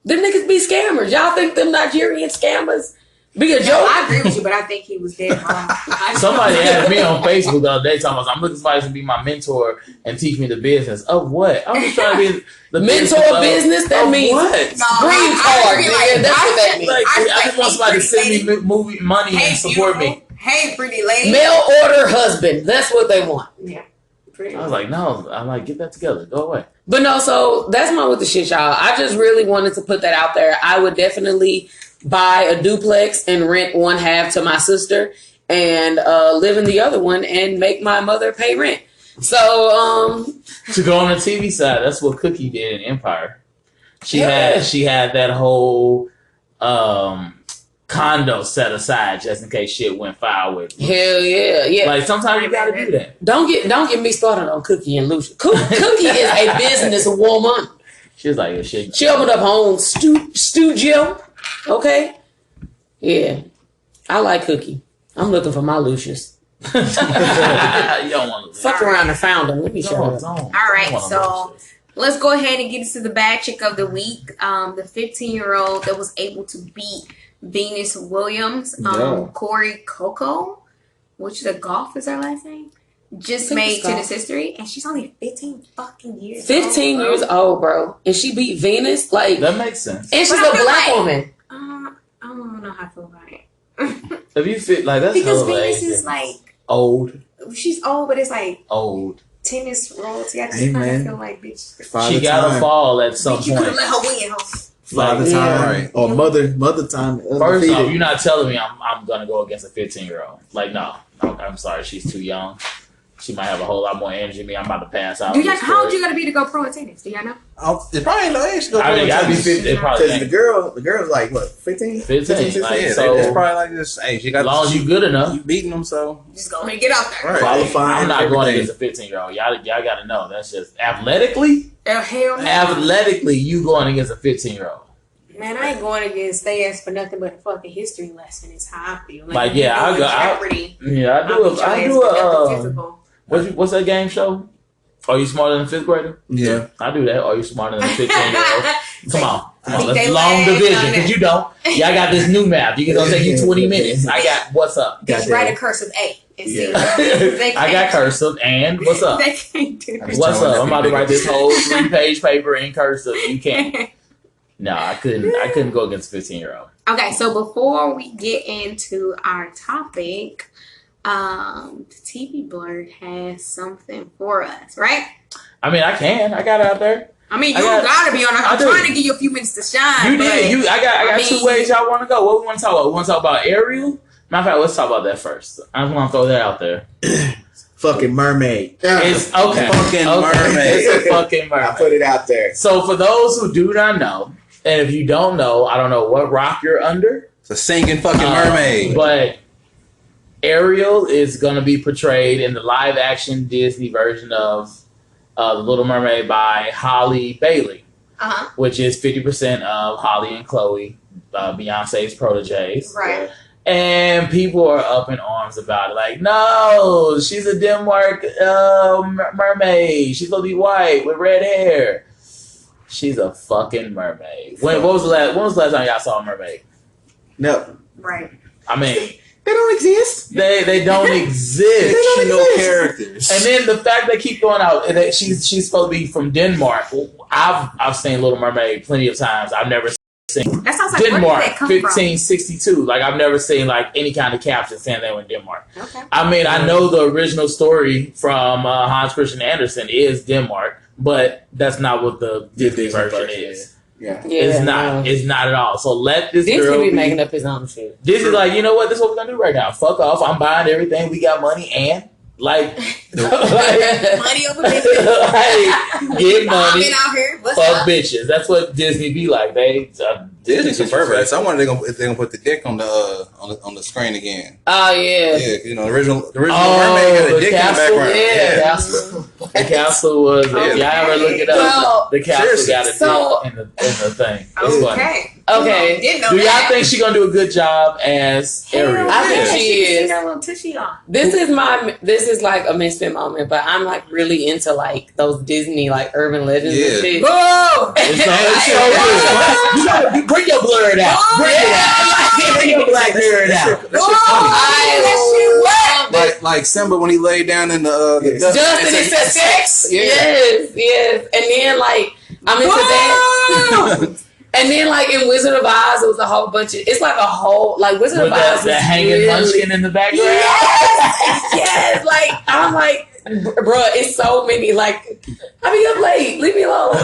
Them niggas be scammers. Y'all think them Nigerian scammers be a joke? I agree with you, but I think he was dead wrong. Somebody asked me on Facebook the other day, talking about, I'm looking for somebody to be my mentor and teach me the business. Of what? I'm just trying to be the mentor business? That means what? green card, nigga. That's what that means. Like, I just want somebody to send me movie money and support me. Hey, pretty lady. Mail order husband. That's what they want. Yeah. I was like, no. I'm like, get that together. Go away. But no, so that's my with the shit, y'all. I just really wanted to put that out there. I would definitely buy a duplex and rent one half to my sister and live in the other one and make my mother pay rent. So, to go on the TV side, that's what Cookie did in Empire. She had that whole condo set aside just in case shit went foul with her. Hell yeah. Like sometimes you gotta do that. Don't get me started on Cookie and Lucia. Cookie is a business woman. She was like, shit. She opened up her own studio. Okay. Yeah. I like Cookie. I'm looking for my Lucius. You don't want to Fuck around and found him. Let me show you. All right, so let's go ahead and get into the bad chick of the week. The 15-year-old that was able to beat Venus Williams, Corey Coco, which the golf is her last name, just made tennis history, and she's only 15 fucking years 15 old, years old, bro. And she beat Venus? Like, that makes sense. And she's a black woman. I don't know how I feel about it. If you fit like that's because hella Venus age is like old. She's old, but it's like old tennis royalty. I just kind of feel like, bitch, she gotta fall at some bitch, you point. could have let her win, huh? Father time, right? Or mother time. First off, you're not telling me I'm gonna go against a 15-year-old. Like, no, I'm sorry, she's too young. She might have a whole lot more energy than me. I'm about to pass out. How old you gotta be to go pro at tennis? Do y'all know? It probably ain't no age to go pro. I mean, gotta be 15. Probably because the girl's like what, 15? 15. Like, yeah, so it's probably like this. Hey, she got as long as you good enough, you beating them, so Just go ahead and get out there. right. Qualifying. I'm not everything. going against a 15-year-old. Y'all gotta know that's just athletically. Hell no. Athletically, you going against a 15-year-old. Man, I ain't going against they ass for nothing but a fucking history lesson. Is how I feel. Like yeah, I do a. What's that game show? Are you smarter than a 5th grader? Yeah. I do that. Are you smarter than a 15-year-old? Come on. Let's they long laughed division, on because it. you don't. Yeah, I got this new map. You can gonna take you 20 minutes. I got what's up. Just Goddamn. write a cursive A. And see. Yeah. I got cursive and what's up? They can't do that. What's up? I'm about to write this whole 3-page paper in cursive. You can't. No, I couldn't go against a 15-year-old. Okay, so before we get into our topic, TV Blerd has something for us, right? I mean, I got it out there. I mean, you gotta be on. I'm trying to give you a few minutes to shine. You did. I got 2 ways y'all want to go. What we want to talk about? We want to talk about Ariel. Matter of fact, let's talk about that first. I just want to throw that out there. Fucking mermaid. It's okay. Fucking mermaid. It's a fucking mermaid. I put it out there. So for those who do not know, and if you don't know, I don't know what rock you're under. It's a singing fucking mermaid. But Ariel is going to be portrayed in the live-action Disney version of The Little Mermaid by Halle Bailey, which is 50% of Holly and Chloe, Beyonce's proteges. Right. And people are up in arms about it. Like, no, she's a Denmark mermaid. She's going to be white with red hair. She's a fucking mermaid. When was the last time y'all saw a mermaid? No. Right. I mean, They don't exist. they don't exist. Fictional characters. And then the fact they keep throwing out that she's supposed to be from Denmark. I've seen Little Mermaid plenty of times. I've never seen That sounds like Denmark where did that come 1562. Like I've never seen like any kind of caption saying they were in Denmark. from? Okay. I mean, I know the original story from Hans Christian Andersen is Denmark, but that's not what the Disney version is. Yeah. It's not. It's not at all. So let this Disney girl be making up his own shit. Disney's like, you know what? This is what we're gonna do right now. Fuck off. I'm buying everything. We got money and like, Money over business. like get money. Been out here. What's Fuck up? bitches. That's what Disney be like. Disney's some perverts. I wonder they're gonna put the dick on the screen again. Oh yeah. Yeah, you know the original mermaid had a dick in the background. Yeah, the castle was. If y'all ever look it up, Well, the castle got a so- dick in the thing. It's funny. Okay. Okay. Didn't know Do y'all that. think she gonna do a good job as Ariel? I think Yeah. she is. got a little tushy on. This is like a misfit moment, but I'm like really into like those Disney like urban legends and Yeah. shit. Whoa! It's so good. You gotta bring your blurred out. Bring it out. Bring your black blurred out. Like Simba when he laid down in the Yes. Just and it said sex. Yeah. Yes. And then like I'm into that. And then like in Wizard of Oz, it was a whole bunch of. It's like a whole like Wizard With of Oz. that is hanging really, munchkin in the background. Yes. Like I'm like, bruh, it's so many. Like I be up late. Leave me alone.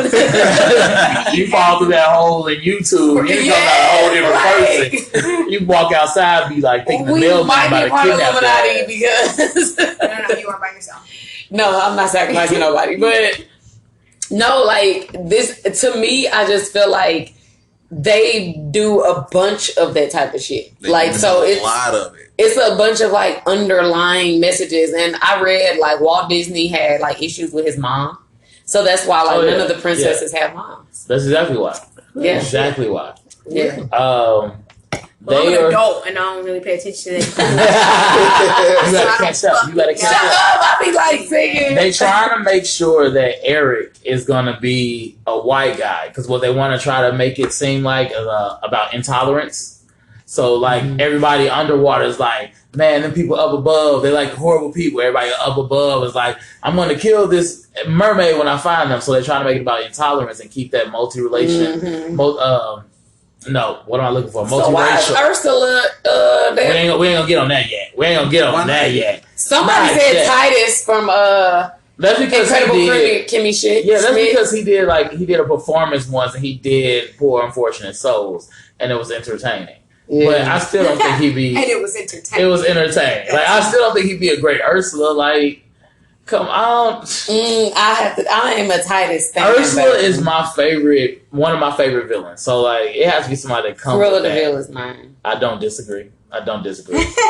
You fall through that hole in YouTube. You come out a whole different person. You walk outside and be like thinking the We mailman might be about a to part of kidnap Illuminati that. because No, you are by yourself. no, I'm not sacrificing nobody. But no, like this to me, I just feel like they do a bunch of that type of shit. Like so, a it's lot of it. it's a bunch of like underlying messages. And I read like Walt Disney had like issues with his mom, so that's why like none of the princesses have moms. That's exactly why. Yeah. Exactly why. Yeah. Well, I'm They an are. adult and I don't really pay attention to that. You gotta catch up. You gotta Shut catch up. up! I be like singing. They trying to make sure that Eric is gonna be a white guy because what they want to try to make it seem like about intolerance. So like everybody underwater is like, man, them people up above, they like horrible people. Everybody up above is like, I'm gonna kill this mermaid when I find them. So they're trying to make it about intolerance and keep that multi-relation. No, what am I looking for? So why is Multiracial. Ursula? We ain't gonna get on that yet. We ain't gonna get on that yet. Somebody Not said yet. Titus from That's because Incredible he did. Kimmy shit. Yeah, that's Schmidt. because he did a performance once and he did Poor Unfortunate Souls and it was entertaining. Yeah. But I still don't think he'd be. And it was entertaining. It was entertaining. Like I still don't think he'd be a great Ursula. Like, come on. I am a Titus fan. Ursula is my favorite, one of my favorite villains. So like, it has to be somebody that comes. Cruella with de that. Vil is mine. I don't disagree. I don't disagree. I'm still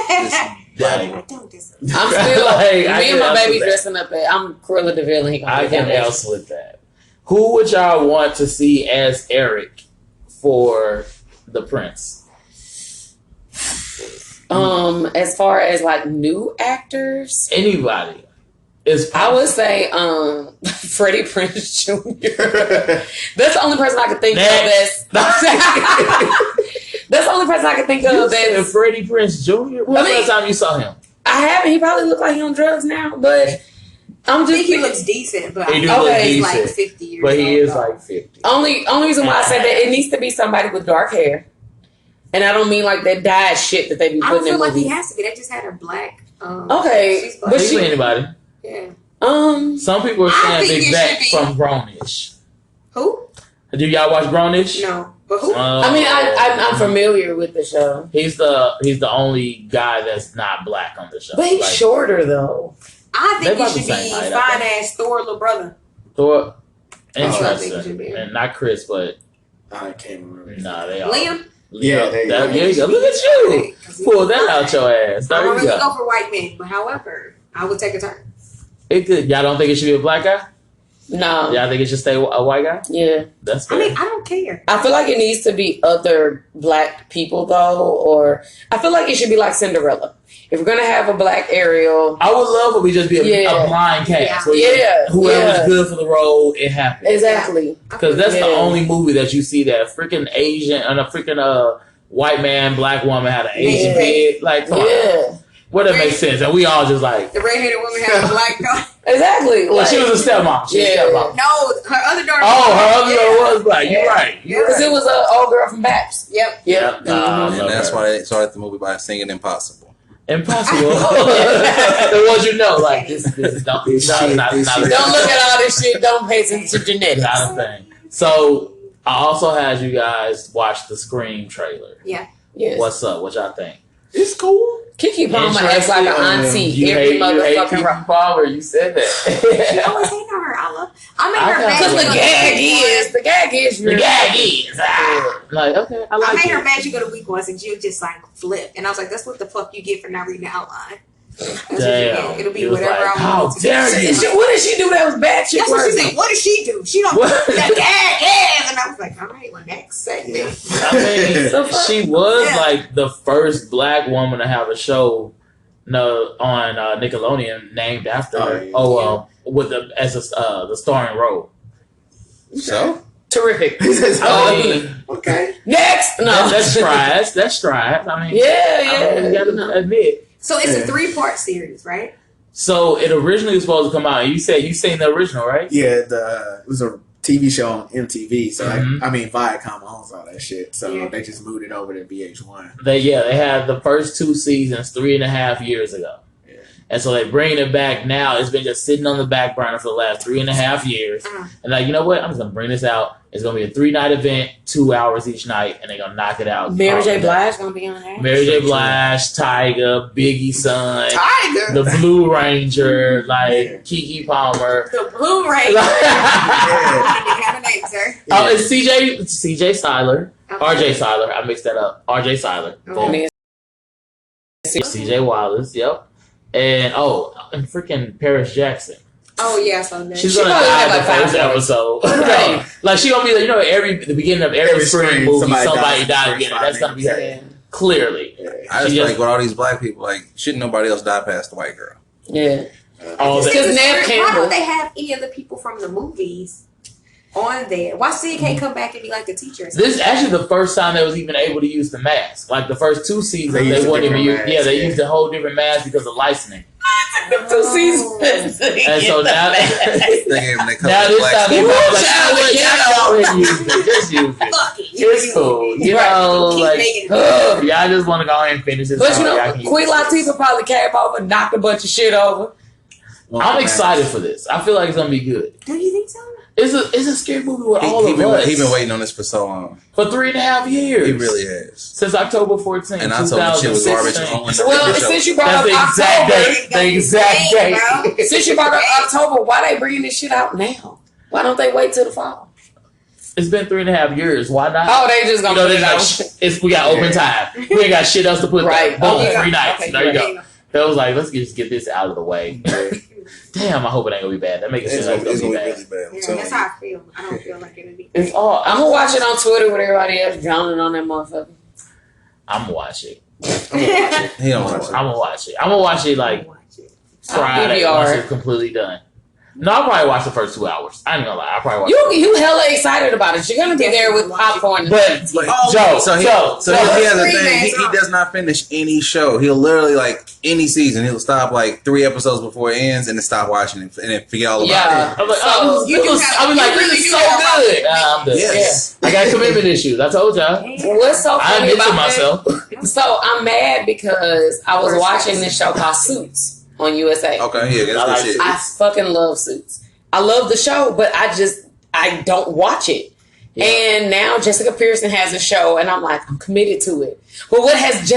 Like, me I and can my else baby with that. dressing up at. I'm Cruella de Vil and he gonna I be can Foundation. else with that. Who would y'all want to see as Eric for the Prince? As far as like new actors, Anybody. I would say Freddie Prinze Jr. That's the only person I could think of that's the only person I could think of that's Freddie Prinze Jr. When was the last time you saw him? I haven't. He probably look like he on drugs now, but I think he looks decent, but he look he's like 50 years but he old, is like 50. Only reason why I said that, it needs to be somebody with dark hair. And I don't mean like that dyed shit that they be putting in movies. I don't feel like he has to be. They just had a black. Okay, but she anybody. Yeah. Some people are saying Big Back from Grownish. Who? Do y'all watch Grownish? No, but who? I mean, I'm familiar with the show. He's the only guy that's not black on the show. But he's shorter though. I think he should be fine ass Thor little brother. Thor. Interesting. And not Chris, but I can't remember. Nah, they are. Liam. Yeah, there you go. Look at you. Pull that out your ass. I There don't you really go. go for white men, but however, I would take a turn. Y'all don't think it should be a black guy? No. Y'all think it should stay a white guy? Yeah. That's fair. I mean, I don't care. I feel like it needs to be other black people though, or I feel like it should be like Cinderella. If we're gonna have a black Ariel, I would love if we just be a blind cast. Whoever's good for the role, it happens. Exactly. Because that's the only movie that you see that a freaking Asian and a freaking white man, black woman had an Asian kid. Like, come on. Well, that makes sense. And we all just like the redheaded woman had a black daughter. Exactly. Well, she was a stepmom. No, her other daughter. Her other daughter was black. You're right. Because it was an old girl from Baps. Yep. And that's why they started the movie by singing Impossible. Impossible. The ones you know, like this don't look at all this shit. Don't pay attention to genetics. Not a thing. So I also had you guys watch the Scream trailer. Yeah. Yes. What's up? What y'all think? It's cool. Kiki Palmer acts like an auntie every motherfucking Kiki Palmer, you said that. She always hating on her. I made her mad. Because the gag is. Like, okay, I made her mad. She go to week once and she'll just like flip. And I was like, that's what the fuck you get for not reading the outline. Damn. It'll be whatever I want. How dare you? What did she do that was bad shit? That's what she said. What did she do? She don't that gag. And I was like, all right, well, next segment. I mean, she was like the first black woman to have a show on Nickelodeon named after her. With the starring role. So terrific. Okay. Next. No, that's strides. I mean, you gotta admit. So it's a 3-part series, right? So it originally was supposed to come out. You said you've seen the original, right? Yeah, it was a TV show on MTV. So I mean, Viacom owns all that shit. So they just moved it over to VH1. They had the first 2 seasons 3.5 years ago. And so they bring it back now. It's been just sitting on the back burner for the last 3.5 years. And like, you know what? I'm just going to bring this out. It's going to be a 3-night event, 2 hours each night, and they're going to knock it out. Mary J. Blige going to be on there? Mary J. Blige, Tyga, Biggie's son, Tyga, the Blue Ranger, like Kiki Palmer. The Blue Ranger. You have a name, sir. Oh, it's CJ Siler. RJ Siler. I mixed that up. RJ Siler. Okay. CJ Wallace, yep. And freaking Paris Jackson. Oh yeah, so that. She's gonna die the first episode. Right. Like she gonna be like, the beginning of every Scream movie, somebody died again. That's gonna be her. Clearly. Yeah. I just like with all these black people, like shouldn't nobody else die past the white girl? Yeah. Because why don't they have any of the people from the movies on there? Why Sid can't come back and be like the teacher? This is actually the first time they was even able to use the mask. Like the first 2 seasons, they wouldn't even use. Yeah, they used a whole different mask because of licensing. The 2 seasons. And so now this time they just use it. It's cool. You know, like y'all just want to go ahead and finish this. But you know, Queen Latifah probably came over, knocked a bunch of shit over. I'm excited for this. I feel like it's gonna be good. Do you think so? It's a scary movie with all of us. He's been waiting on this for so long. For 3.5 years. He really has. Since October 14th, and I told him shit was garbage. Well, since you brought up October, the exact date. Since you brought up October, why they bringing this shit out now? Why don't they wait till the fall? It's been 3.5 years. Why not? Oh, they just gonna put it out. We got open time. We ain't got shit else to put right. Boom, 3 nights. Okay, there you go. That was like, let's just get this out of the way. Damn, I hope it ain't gonna be bad. That makes it seem like it's gonna be bad. Really bad. Yeah, that's how I feel. I don't feel like it'll be. It's all. I'm gonna watch it on Twitter with everybody else drowning on that motherfucker. I'm gonna watch it. He don't watch it. I'm gonna watch it. I'm gonna watch it like Friday once it's completely done. No, I'll probably watch the first 2 hours. I ain't gonna lie. I'll probably watch You hella excited about it. You're gonna be there with popcorn. But Joe, so he has a thing. He does not finish any show. He'll literally like any season. He'll stop like 3 episodes before it ends and then stop watching it and then forget all about it. I'm like, this is so good. I'm good. Yes. I got commitment issues. I told y'all. What's so funny about myself? So I'm mad because I was watching this show called Suits on USA. Okay, yeah, that's good shit. I fucking love Suits. I love the show, but I don't watch it. Yeah. And now Jessica Pearson has a show, and I'm like, I'm committed to it. But what has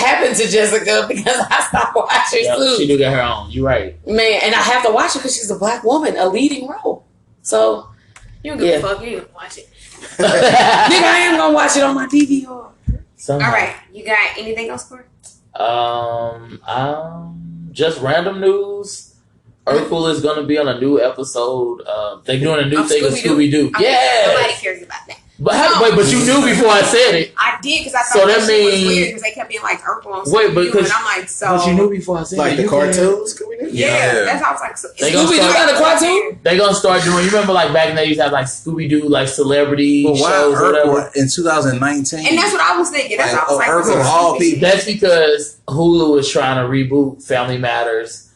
happened to Jessica because I stopped watching Suits? She do get her own. You're right. Man, and I have to watch it because she's a black woman, a leading role. So, you don't give a fuck. You don't watch it. Nigga, I am going to watch it on my DVR. All right. You got anything else for it? Just random news. Urkel is going to be on a new episode. They're doing a new thing with Scooby-Doo. Yeah. Nobody cares about that. But you knew before I said it. I did because I thought that shit was weird because they kept being like Urkel on Scooby-Doo, and I'm like, so. But you knew before I said like it. Like the cartoons? Scooby-Doo? Yeah, that's how I was like, so. Scooby-Doo got a cartoon? They're going to start doing, you remember like back in the day, you used to have like Scooby-Doo, like celebrity shows or whatever. In 2019? And that's what I was thinking. That's what I was like, Urkel, all people. That's because Hulu is trying to reboot Family Matters.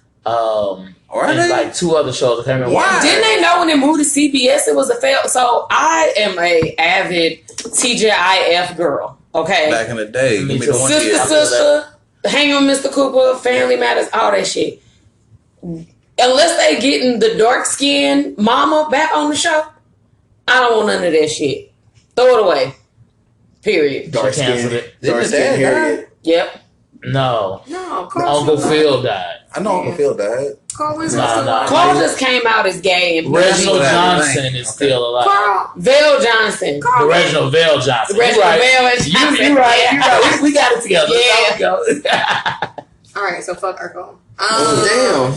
And like 2 other shows. I can't remember why. Didn't they know when it moved to CBS it was a fail? So I am a avid TGIF girl. Okay, back in the day, Sister, Hanging with Mr. Cooper, Family Matters, all that shit. Unless they getting the dark skinned mama back on the show, I don't want none of that shit. Throw it away. Period. Dark skin Harriet. Yep. No, Uncle Phil died. I know Uncle Phil died. Carl just came out as gay. Reginald Johnson is still alive. Vale Johnson. The Reginald Vale Johnson. You're right. You're right. We got it together. Yeah. All right, so fuck Urkel. Damn.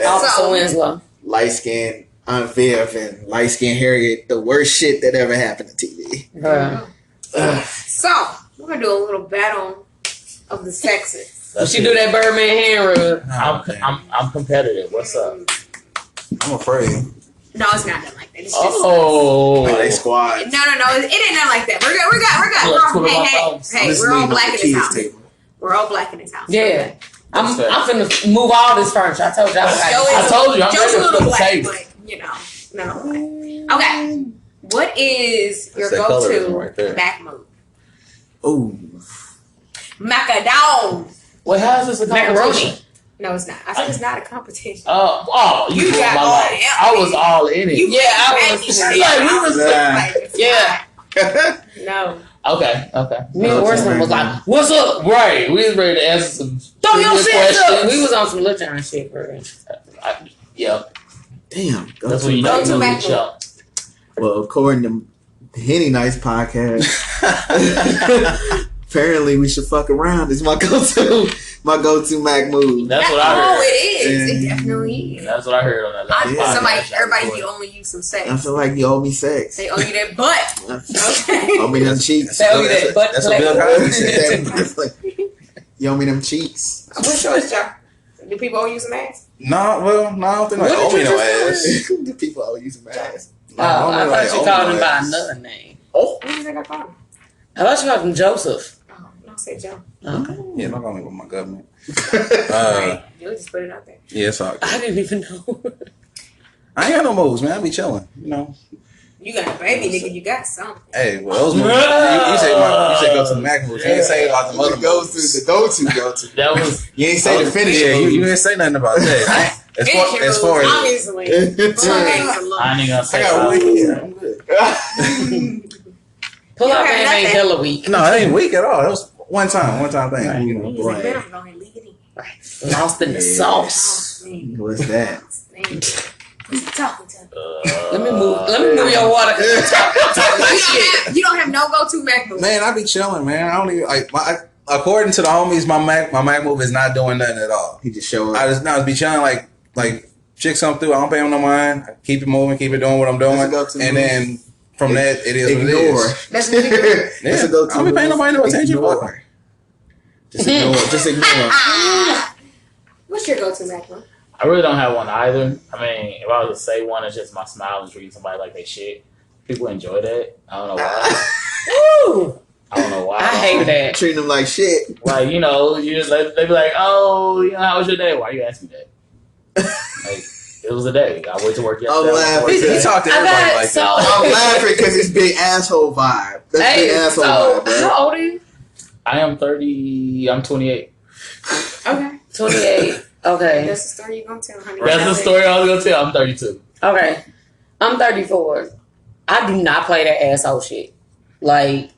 Officer Winslow. Light skin Aunt Viv and light skin Harriet. The worst shit that ever happened to TV. So we're gonna do a little battle of the sexes. She do that Birdman hand rub. I'm competitive. What's up? I'm afraid. No, it's not done like that. It's just they squad. No. It ain't done like that. We're good. Hey, we're all black in this house. We're all black in this house. Yeah. I'm finna move all this furniture. I told you. I told you. I'm ready to flip the table. But, no. Okay. What is your go-to back move? Ooh. Macadam. Wait, how is this a competition? No, it's not. I said it's not a competition. You got my life. I was all in it. No. Okay. Me and Worstman was like, "What's up?" Right. We was ready to answer some questions. We was on some little John shit, bro. Yep. Damn. That's what you know. Well, according to Henny Nice podcast, apparently we should fuck around. It's my go-to Mac move. That's what I heard. Oh, it is. It definitely is. That's what I heard on that last podcast. Everybody, you only use some sex. I feel like you owe me sex. They owe you that butt. Okay. Owe me them cheeks. They owe you that butt. That's what Bill Cosby said. You owe me them cheeks. What's yours, Joe? Do people owe you some ass? No, I don't think they owe me no ass. Do people owe you some ass? I thought you called him by another name. What do you think I called him? I thought you called him Joseph. Oh, don't say Joe. Okay. Yeah, don't call me with my government. Right. You just put it out there. Yeah, it's all good. I didn't even know. I ain't got no moves, man. I be chilling, You got a baby, nigga. You got something. Hey, well, those moves. You say go to the Mac moves. You ain't say about the mother moves. The go-to. That was. You ain't say the finish. Yeah, you didn't say nothing about that. As far as obviously. I ain't gonna say. I got 1 year. I'm good. Pull up game ain't hella weak. No, it ain't weak at all. That was one time thing. Right. He's like, man, I'm going to leave it in. Right. Lost in the sauce. What's that? Who's talking to me? Let me move your water. You don't have no go-to Mac move. Man, I be chilling, man. I don't even according to the homies, my Mac move is not doing nothing at all. He just showing. I just be chilling like chicks come through. I don't pay them no mind. I keep it moving, keep it doing what I'm doing, and then from that it is what it is. That's what you do. That's a go-to. I don't be paying nobody no attention. Just ignore. What's your go-to, Macklin? I really don't have one either. I mean, if I was to say one, it's just my smile and treating somebody like they shit. People enjoy that. I don't know why. Woo! I don't know why. I hate that. Treating them like shit. Like, you know, they be like, oh, you know, how was your day? Why you asking me that? Like, it was a day. I went to work yesterday. I'm laughing. He talked to everybody like that. I'm laughing because it's big asshole vibe. That's big asshole vibe, bro. How old are you? I am 30. I'm 28. Okay. 28. Okay. That's the story you're going to tell, honey. That's the story I was going to tell. I'm 32. Okay. I'm 34. I do not play that asshole shit. Like,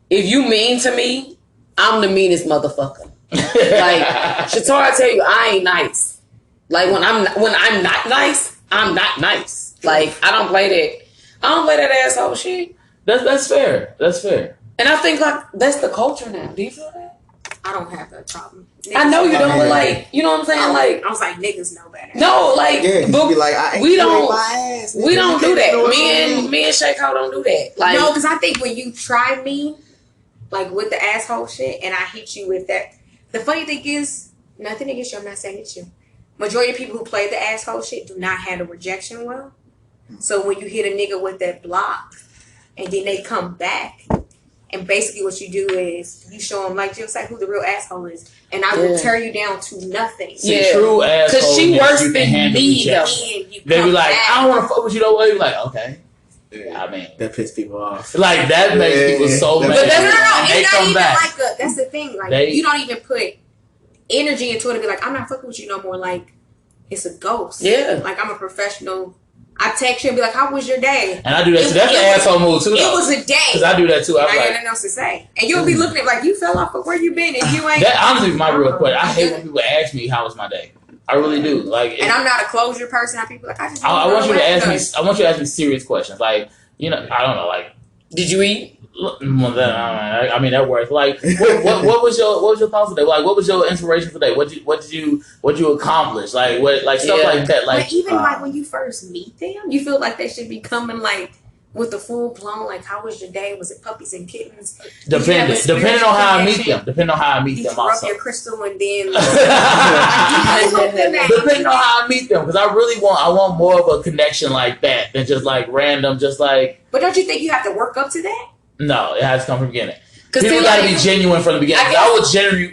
if you mean to me, I'm the meanest motherfucker. Like, Shatora tell you, I ain't nice. Like, when I'm not nice, I'm not nice. Like, I don't play that asshole shit. That's fair. That's fair. And I think, like, that's the culture now. Do you feel that? I don't have that problem. Niggas I know you don't, but, Yeah. like, you know what I'm saying? Like, I was like, niggas know better. no, like, Yeah, but be like, I ain't we don't, my ass, we nigga. don't You do can't that. know Me and Shay Cole don't do that. Like, No, because I think when you try me, like with the asshole shit, and I hit you with that, the funny thing is, nothing against you, I'm not saying it's you. Majority of people who play the asshole shit do not handle rejection well. So when you hit a nigga with that block, and then they come back, and basically what you do is you show them, like Jill said, who the real asshole is, and I will tear you down to nothing. See, Yeah. true asshole. Because she worse you can than handle me, though. rejection. And you They be come like, back. I don't want to fuck with you though. You like, okay. Yeah. I mean, That piss people off. like that makes people so Yeah. mad. But No, And they it's not come even back. like a, that's the thing. Like, They- you don't even put energy into it to be like, I'm not fucking with you no more. Like, it's a ghost. Yeah. Like, I'm a professional. I text you and be like, how was your day? And I do that too. That's It an was- asshole move too. It Though. was a day. Because I do that too. I I'm ain't got like, nothing else to say. And you'll be looking at me like, you fell off of where you been and you ain't. that honestly is my real question. I hate when people ask me how was my day. I really do. Like, And I'm not a closure person. I people like, I just. I want you to ask me. me. I want you to ask me serious questions. Like, you know, I don't know. Like, did you eat? I mean, that works. Like, what was your thoughts today? Like, what was your inspiration for today? What did you accomplish? Like, stuff Yeah. like that. Like, But even like when you first meet them, you feel like they should be coming like with the full blown. Like, how was your day? Was it puppies and kittens? depending on how I meet them. Depending on how I meet You them, rub also. your crystal and then. Depending on how I meet them, because I want more of a connection like that than just like random, just like. But don't you think you have to work up to that? No, it has to come from the beginning. Because People got to be genuine from the beginning. I I would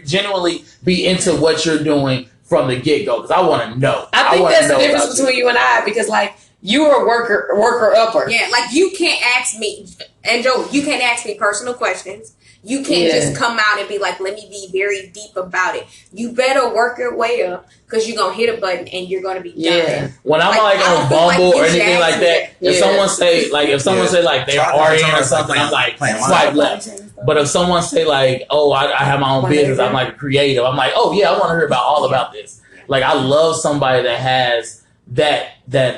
genuinely be into what you're doing from the get go because I want to know. I think wanna that's the know difference about between you and I, because like you're a worker upper. Yeah, like you can't ask me, and Joe, you can't ask me personal questions. You can't just come out and be like, let me be very deep about it. You better work your way up because you're going to hit a button and you're going to be done. When I'm like I don't on feel like Bumble you or should anything ask like me that, that. if someone say like they're RN or something, I'm like swipe left. But if someone say like, oh, I have my own business, I'm like a creative, I'm like, oh yeah, I want to hear about all about this. Like I love somebody that has that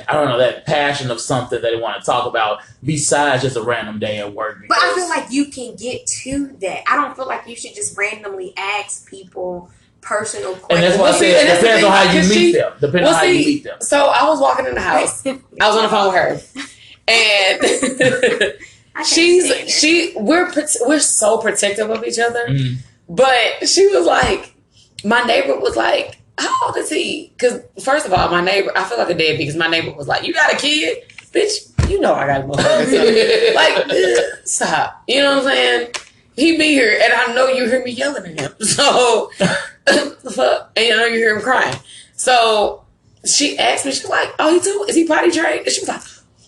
I don't know, that passion of something that they want to talk about besides just a random day at work. But I feel like you can get to that. I don't feel like you should just randomly ask people personal questions. And that's why I say it depends on how you meet them. Depends on how you meet them. So I was walking in the house. I was on the phone with her, and we're so protective of each other. Mm. But she was like, my neighbor was like, how old is he? Because first of all, my neighbor, I feel like a deadbeat because my neighbor was like, you got a kid? Bitch, you know I got a motherfucker. Like, stop. You know what I'm saying? He be here, and I know you hear me yelling at him. So, fuck. And you know you hear him crying. So, she asked me, she was like, oh, is he potty trained? And she was like,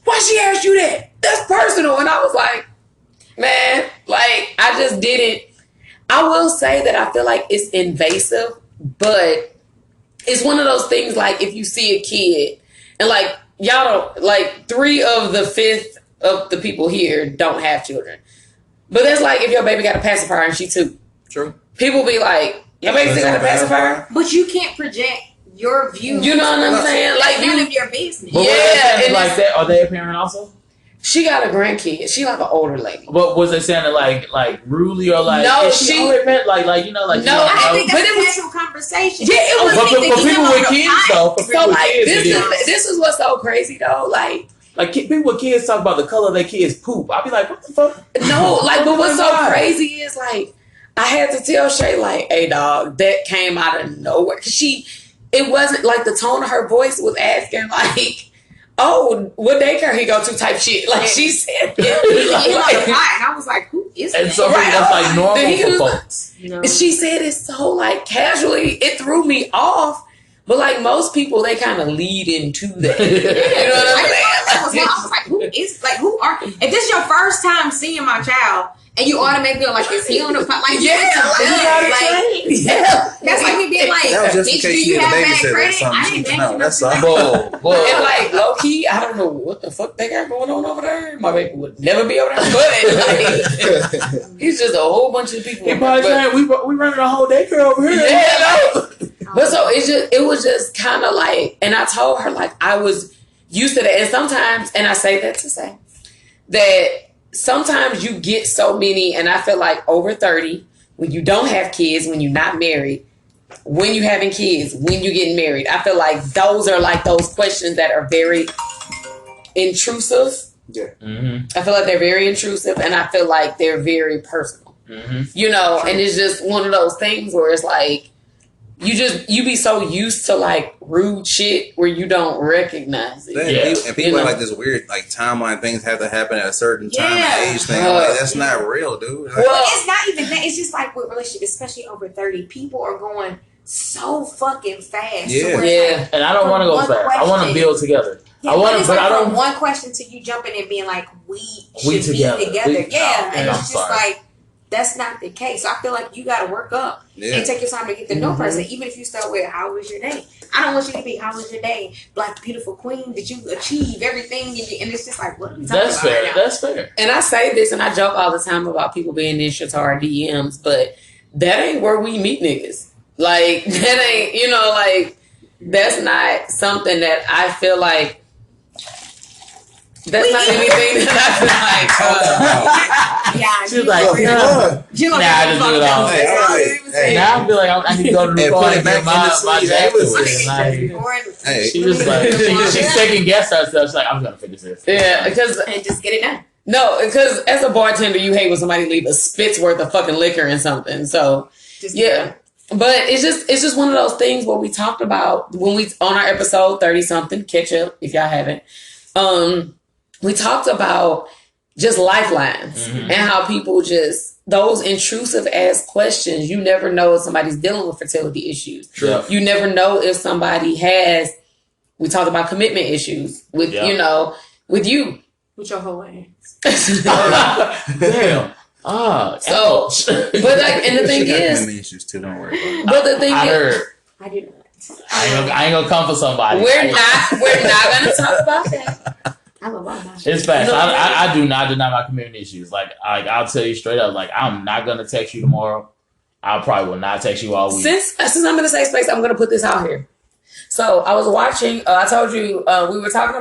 why she asked you that? That's personal. And I was like, man, like, I just didn't. I will say that I feel like it's invasive, but it's one of those things like if you see a kid and like y'all don't, like 3 of the 5th of the people here don't have children. But that's like if your baby got a pacifier and she 2. True. People be like, your baby still got a pacifier? But you can't project your view. You know what I'm saying? Like none of your business. But yeah. And like that, are they a parent also? She got a grandkid. She like an older lady. But was they saying it like rudely or like? No, she meant like you know like. No, I think but that's it a was casual conversation. Yeah, it was. But people with kids though. So like this is what's so crazy though. Like people with kids talk about the color of their kids' poop. I'll be like, what the fuck? No, like, but what's so crazy is like I had to tell Shay like, hey dog, that came out of nowhere. Cause it wasn't like the tone of her voice was asking like, oh, what daycare he go to type shit. Like she said it. And I was like, who is that? And so that's like normal for folks. No. She said it so like casually. It threw me off. But like most people, they kind of lead into that. You know what I'm saying? I was like, who are? If this is your first time seeing my child, and you automatically like, is he on the like? That's like me being like, bitch, do you have bad credit? I didn't mention that's that. And like low key, I don't know what the fuck they got going on over there. My baby would never be over there, but like, he's just a whole bunch of people. He probably saying we running a whole daycare over here. Yeah, but so it was just kind of like, and I told her like I was used to that, and sometimes, and I say that to say that sometimes you get so many, and I feel like over 30, when you don't have kids, when you're not married, when you having kids, when you getting married, I feel like those are like those questions that are very intrusive. Yeah. I feel like they're very intrusive, and I feel like they're very personal. You know, and it's just one of those things where it's like, you be so used to like rude shit where you don't recognize it. And people have like this weird like timeline, things have to happen at a certain time and age thing. Like, that's not real, dude. Like, well, it's not even that. It's just like with relationships, especially over 30, people are going so fucking fast. Yeah. Like, and I don't want to go fast. I want to build together. Yeah, I want to, but like I don't. From one question to you jumping and being like, we should together. be together. And I'm it's just sorry. like, that's not the case. So I feel like you got to work up and take your time to get to know a person. Even if you start with, how was your day? I don't want you to be, how was your day? Black, beautiful queen. Did you achieve everything? And it's just like, what are we talking about right now? That's fair. And I say this, and I joke all the time about people being in Shatara DMs, but that ain't where we meet niggas. Like, that ain't, you know, like, that's not something that I feel like. That's not anything that I feel like. She's like, I just do it all. Now I feel like I need to go to the car and get my jacket. She just like, she's second guess herself. She's like, I'm going to finish this. Yeah, because. And just get it done. No, because as a bartender, you hate when somebody leave a spit's worth of fucking liquor in something. So, yeah. But it's just one of those things where we talked about when we, on our episode 30 something, catch up if y'all haven't. We talked about just lifelines and how people just, those intrusive ass questions, you never know if somebody's dealing with fertility issues. True. You never know if somebody has, we talked about commitment issues with, you know, with you. With your whole ass. Damn. So, but like, and the thing is, issues too, don't worry about it. But the thing I is, heard. I did not. I ain't gonna come for somebody. We're not gonna talk about that. I love all my It's facts. I do not deny my community issues. Like I'll tell you straight up. Like, I'm not gonna text you tomorrow. I probably will not text you all week. Since I'm in a safe space, I'm gonna put this out here. So I was watching. I told you we were talking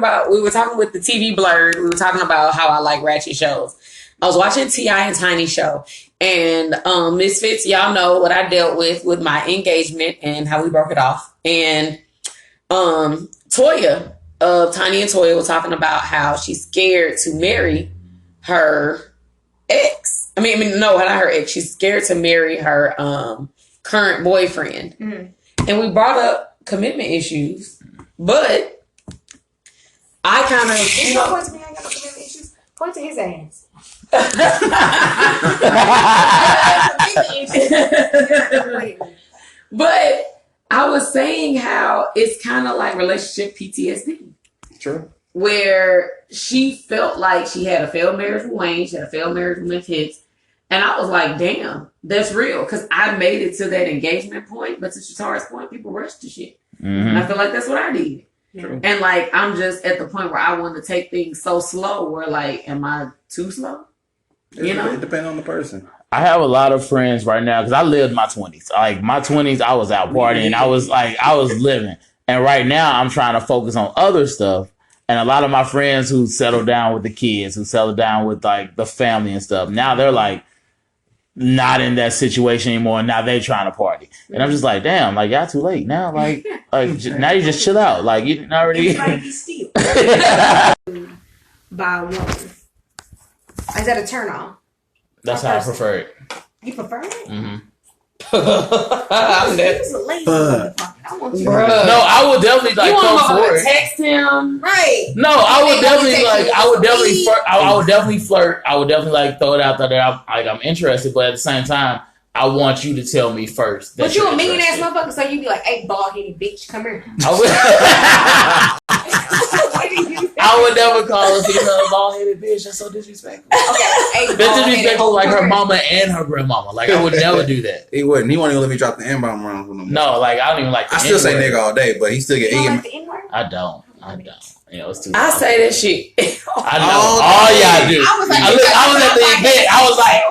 with the TV Blerd. We were talking about how I like ratchet shows. I was watching T.I. and Tiny show, and Misfits. Y'all know what I dealt with my engagement and how we broke it off. And Toya of Tiny and Toya was talking about how she's scared to marry her ex. I mean, no, not her ex. She's scared to marry her current boyfriend. Mm-hmm. And we brought up commitment issues, but I kind of, you know, point to me, I got no commitment issues. Point to his ass. But I was saying how it's kind of like relationship PTSD. True. Where she felt like she had a failed marriage with Wayne, she had a failed marriage with Misfits. And I was like, damn, that's real. Because I made it to that engagement point. But to Shatara's point, people rush to shit. Mm-hmm. And I feel like that's what I did. True. And like, I'm just at the point where I want to take things so slow. Where like, am I too slow? You know? It depends on the person. I have a lot of friends right now because I lived my 20s. Like, my 20s, I was out partying. I was living. And right now, I'm trying to focus on other stuff. And a lot of my friends who settled down with the kids, who settled down with like the family and stuff, now they're like not in that situation anymore. And now they're trying to party. And I'm just like, damn, like, y'all too late now. Like now you just chill out. Like, you didn't already. It's like he's still by a woman. Is that a turn on? That's how I prefer it. You prefer it? Mm-hmm. He's a lazy motherfucker. I want you. Bruh. No, I would definitely like come for it. Text him, Right? No, I would definitely like. I would definitely flirt. I would definitely like throw it out there that I'm interested, but at the same time, I want you to tell me first. But you a mean ass motherfucker, so you be like, "Hey, bald headed bitch, come here." I would never call a female a bald headed bitch. That's so disrespectful. Okay, that's disrespectful, like her mama and her grandmama. Like I would never do that. He wouldn't. He won't even let me drop the N-bomb around with him. No, like I don't even like. I still say nigga all day, but he still get. You don't like the N-word? I don't. You know, it's too. I say that shit. I know all y'all do. I was like, I was at the event. I was like.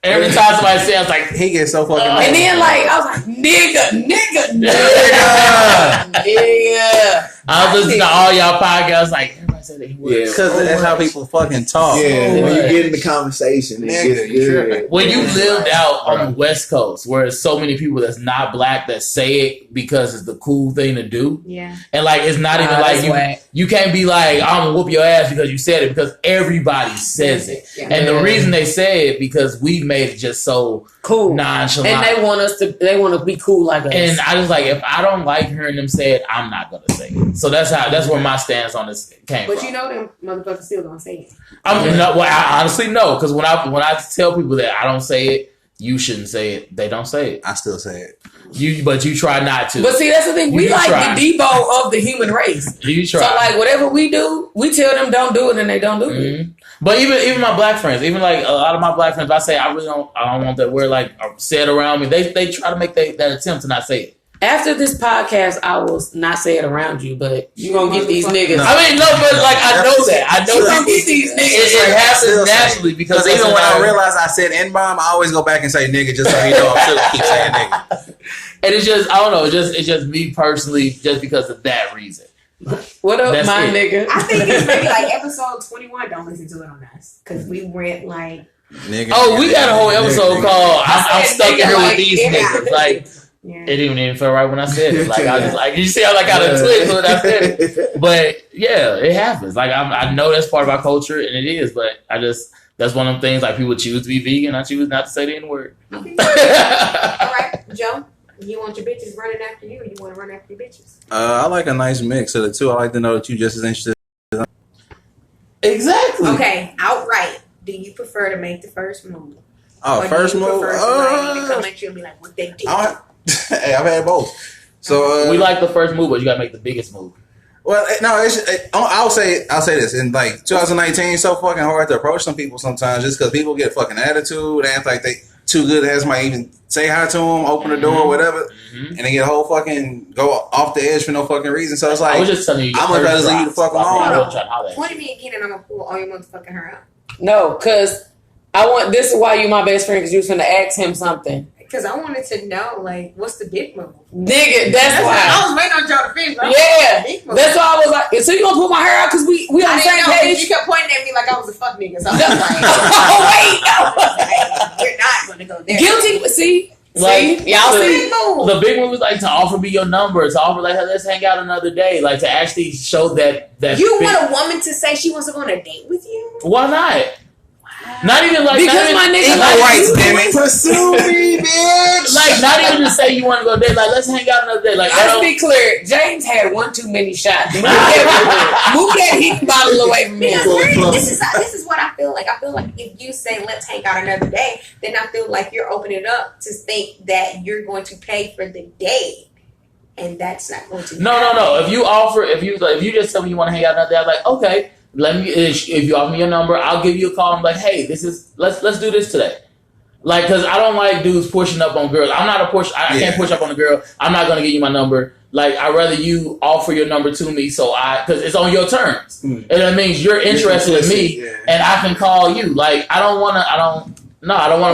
Every time somebody says, I was like, he gets so fucking mad. And then like I was like, nigga. I was listening to all y'all podcasts, like everybody said that he was. Yeah, because that's how people fucking talk. Yeah, when you get in the conversation, it gets good. When you lived out on the West Coast, where there's so many people that's not black that say it because it's the cool thing to do. Yeah. And like it's not even like you can't be like, I'm gonna whoop your ass because you said it, because everybody says it. Yeah. And the reason they say it because we made it just so cool, nonchalant. And they want to be cool like us. And I just like, if I don't like hearing them say it, I'm not gonna say it. So that's where my stance on this came from. But you know them motherfuckers still gonna say it. I honestly no, because when I tell people that I don't say it, you shouldn't say it, they don't say it. I still say it. But you try not to. But see, that's the thing. We like the Debo of the human race. You try. So like whatever we do, we tell them don't do it, and they don't do it. But even my black friends, even like a lot of my black friends, if I say I don't want that word like said around me, they try to make that attempt to not say it. After this podcast, I will not say it around you, but you gonna get these niggas. No. I mean, no, but like I know that. I know you gonna get these niggas. It happens naturally because even when I realize I said N-bomb, I always go back and say nigga just so you know I'm still keep saying nigga. And it's just I don't know. It's just me personally, just because of that reason. What up, that's my nigga? I think it's maybe like episode 21. Don't listen to it on us because we went like. Nigga, we got a whole episode called "I'm stuck in here with these niggas." Like. Yeah. It didn't even feel right when I said it. Like I was like, you see how like I got a twist when I said it. But yeah, it happens. Like I know that's part of our culture, and it is. But that's one of them things. Like people choose to be vegan, I choose not to say the N word. All right, Joe, you want your bitches running after you, or you want to run after your bitches? I like a nice mix of the two. I like to know that you just as interested. Exactly. Okay, outright. Do you prefer to make the first move? Oh, or first do you move. Prefer somebody to come at you and be like, "What they did?" Hey, I've had both. So we like the first move, but you gotta make the biggest move. Well, no, I'll say this. In like 2019, it's so fucking hard to approach some people sometimes, just because people get a fucking attitude, they act like they too good to have somebody even say hi to them, open the door, whatever, and they get a whole fucking go off the edge for no fucking reason. So it's like, I was just telling you, I'm gonna try to leave you the fuck alone. Point at me again, and I'm gonna pull all your motherfucking hair out. No, because this is why you my best friend, because you was gonna ask him something. Because I wanted to know, like, what's the big move? Nigga, that's why. I was waiting on y'all to finish. Yeah, that's why I was like, so you gonna pull my hair out because we on the same page? You kept pointing at me like I was a fuck nigga. So I was like, oh, wait, no. You're not going to go there. Guilty, see? Like, y'all see? The big move is like to offer me your number, to offer like, hey, let's hang out another day. Like to actually show that you want a woman to say she wants to go on a date with you? Why not? Not even like because my nigga like pursue me, bitch. Like not even to say you want to go date. Like let's hang out another day. Like let's be clear. James had one too many shots. Move that heat bottle away from me. This is what I feel like. I feel like if you say let's hang out another day, then I feel like you're opening up to think that you're going to pay for the date. And that's not going to happen. No. If you just tell me you want to hang out another day, I'm like, okay. If you offer me your number, I'll give you a call. I'm like, hey, let's do this today. Like, because I don't like dudes pushing up on girls. I'm not a push. I can't push up on a girl. I'm not gonna give you my number. Like, I'd rather you offer your number to me, because it's on your terms, and that means you're interested in me, and I can call you. Like, I don't want to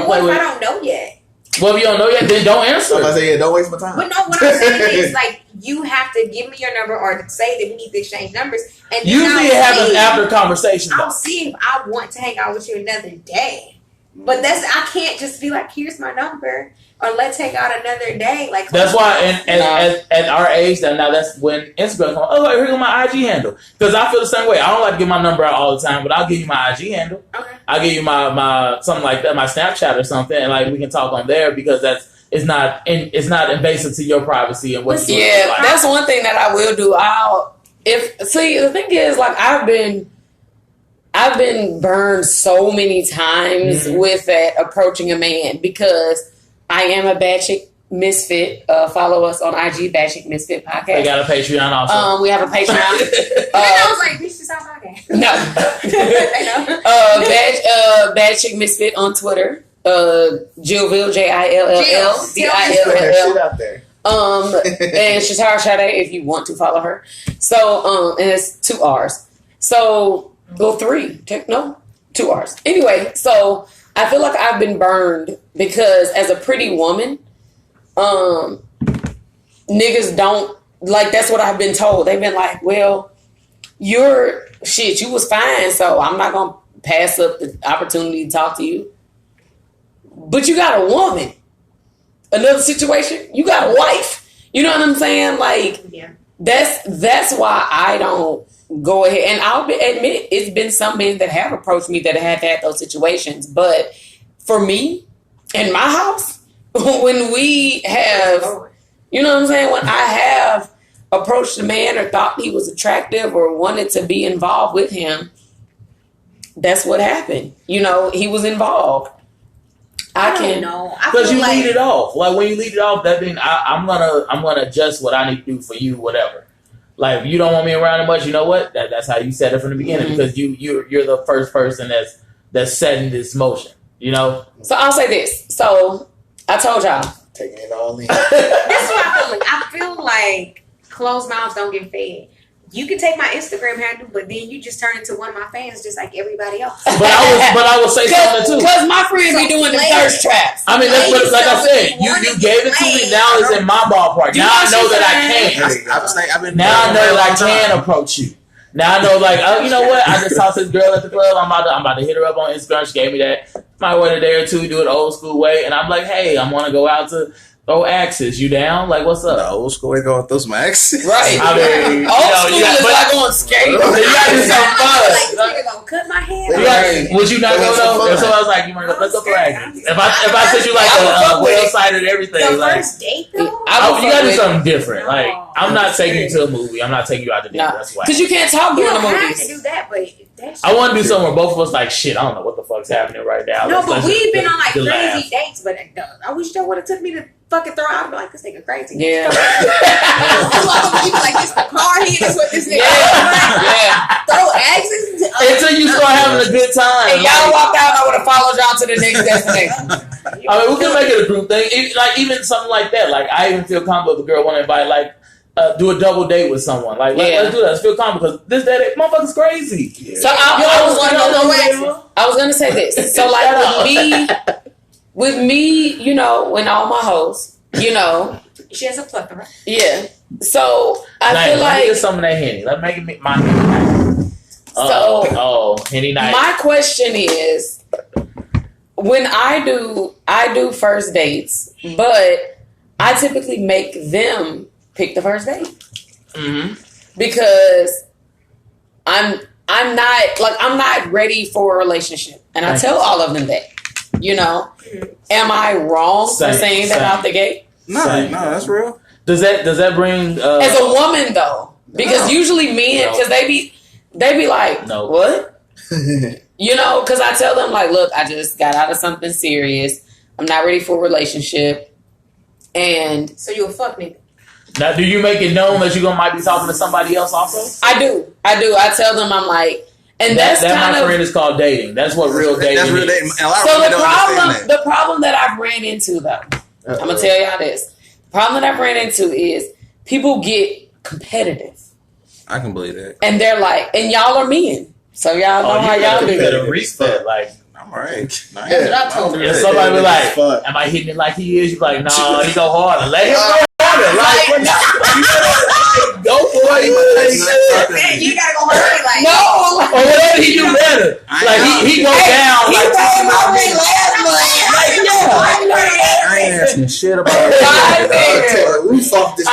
play with. I don't know yet. Well, if you don't know yet, then don't answer. I say, don't waste my time. But no, what I'm saying is, like, you have to give me your number or say that we need to exchange numbers. And usually it happens after conversation. I'll see if I want to hang out with you another day. But I can't just be like, here's my number, or let's hang out another day. Like that's why, at our age, now that's when Instagram comes. Oh, here's my IG handle, because I feel the same way. I don't like to give my number out all the time, but I'll give you my IG handle. Okay. I'll give you my something like that, my Snapchat or something, and like we can talk on there because it's not invasive to your privacy and what you like. That's one thing that I will do. The thing is, like, I've been burned so many times with that approaching a man because I am a bad chick misfit. Follow us on IG, Bad Chick Misfit Podcast. We got a Patreon also. We have a Patreon. I was like, this is our podcast. No. Bad Chick Misfit on Twitter. Jillville, JILLL DILLL. out there. And Shatara Sade, if you want to follow her. So, and it's 2 R's. So, 3. 2 R's. Anyway, so I feel like I've been burned because as a pretty woman, niggas don't, like, that's what I've been told. They've been like, well, you was fine, so I'm not going to pass up the opportunity to talk to you. But you got a woman. Another situation, you got a wife. You know what I'm saying? Like, that's why I don't go ahead. And I'll admit, it's been some men that have approached me that have had those situations. But for me, in my house, when we have, you know what I'm saying? When I have approached a man or thought he was attractive or wanted to be involved with him, that's what happened. You know, he was involved. I don't know. Because you lead it off. Like, when you lead it off, that means I'm gonna adjust what I need to do for you, whatever. Like, if you don't want me around much, you know what? That's how you said it from the beginning because you're the first person that's setting this motion. You know. So I'll say this. So I told y'all, taking it all in. This is what I feel like. I feel like closed mouths don't get fed. You can take my Instagram handle, but then you just turn into one of my fans, just like everybody else. But I will say something too. Because my friend be doing the thirst traps. I mean, like I said, you gave it to me. Now it's in my ballpark. Now I know that I can. Now I know that I can approach you. Now I know, like, oh, you know what? I just talked to this girl at the club. I'm about to hit her up on Instagram. She gave me that. Might wait a day or two, do it the old school way, and I'm like, hey, I'm gonna go out to throw axes. You down? Like, what's up? The old school way going throw some axes. Right. I mean, old school is like going skating. You gotta do something fun. Like, you're gonna cut my hair. Would you not go though? So I was like, you want to go? Let's go throw axes. If I sent you like a website and everything, The like, first date though? you gotta do something different. Like, I'm not taking you to a movie. I'm not taking you out to dinner. That's why. Because you can't talk You during the don't have movies. to do that, but that's I want to do something where both of us like, shit, I don't know what the fuck's happening right now. no, but we've been on like laugh. crazy dates, but I wish y'all would have took me to fucking throw out. I'd be like, this nigga crazy. Yeah. Like, this the car here is what this nigga throw axes. Until you start having a good time. And y'all walked out, I would have followed y'all to the next destination. I mean, we can make it a group thing. Even something like that. Like, I even feel comfortable if the girl want to invite, like, do a double date with someone. Like, let's do that. Let's feel comfortable because that motherfucker's crazy. Yeah. So I was gonna say this. So like with me, you know, when all my hoes, you know, she has a plethora. Yeah. So I feel like get some of that Henny. Let's make it my Henny night. Henny night. My question is, when I do first dates, but I typically make them pick the first date because I'm not ready for a relationship, and I tell all of them that. You know, am I wrong for saying that out the gate? No, that's real. Does that bring as a woman though? Because usually men, because they be like, no, what? You know, because I tell them like, look, I just got out of something serious. I'm not ready for a relationship, and so you a fuck nigga. Now, do you make it known that you might be talking to somebody else also? I do. I tell them I'm like, and that's kind my of, friend is called dating. That's what real dating is. Real dating. So the problem that I've ran into though, I'm gonna tell y'all this. The problem that I've ran into is people get competitive. I can believe that. And they're like, and y'all are men, so y'all know how y'all do it. Respect, like. I'm alright. If somebody be like, am I hitting it like he is? You be like, no, he go harder. Let him go harder. Like, go for it. You gotta go harder. Like, no. Or whatever he do better. Like, he go down. He came out with last month. I ain't asking shit about it. We fucked this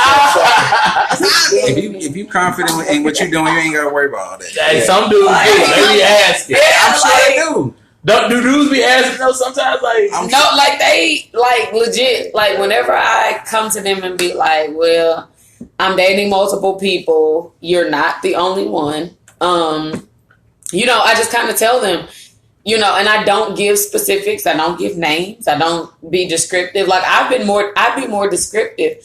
If you confident in what you're doing, you ain't gotta worry about all that. Hey, some dudes do. They be asking. I'm sure they do. Do dudes be asking though sometimes? Like, no, like they like legit. Like whenever I come to them and be like, "Well, I'm dating multiple people. You're not the only one." I just kind of tell them, and I don't give specifics. I don't give names. I don't be descriptive. Like I'd be more descriptive.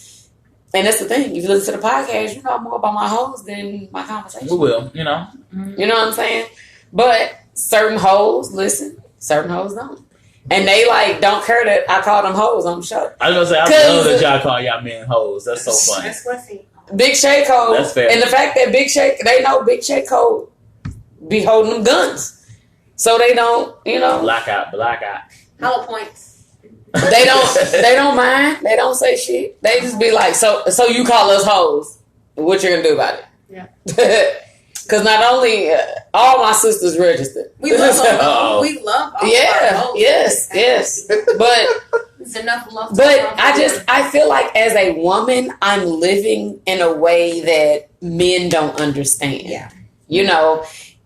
And that's the thing. If you listen to the podcast, you know more about my hoes than my conversation. We will, You know what I'm saying? But certain hoes listen, certain hoes don't. And they don't care that I call them hoes on the show. I was gonna say, I love that y'all call y'all men hoes. That's so funny. That's what's it. Big Shay Cole. That's fair. And the fact that they know Big Shay Cole be holding them guns. So they don't, Blackout. Hollow points. They don't mind. They don't say shit. They just be like, so you call us hoes. What you gonna do about it? Yeah. Because not only all my sisters registered. We love all. We love all. Yeah. Our hoes. Yes. But it's enough love. But I feel like as a woman, I'm living in a way that men don't understand. Yeah.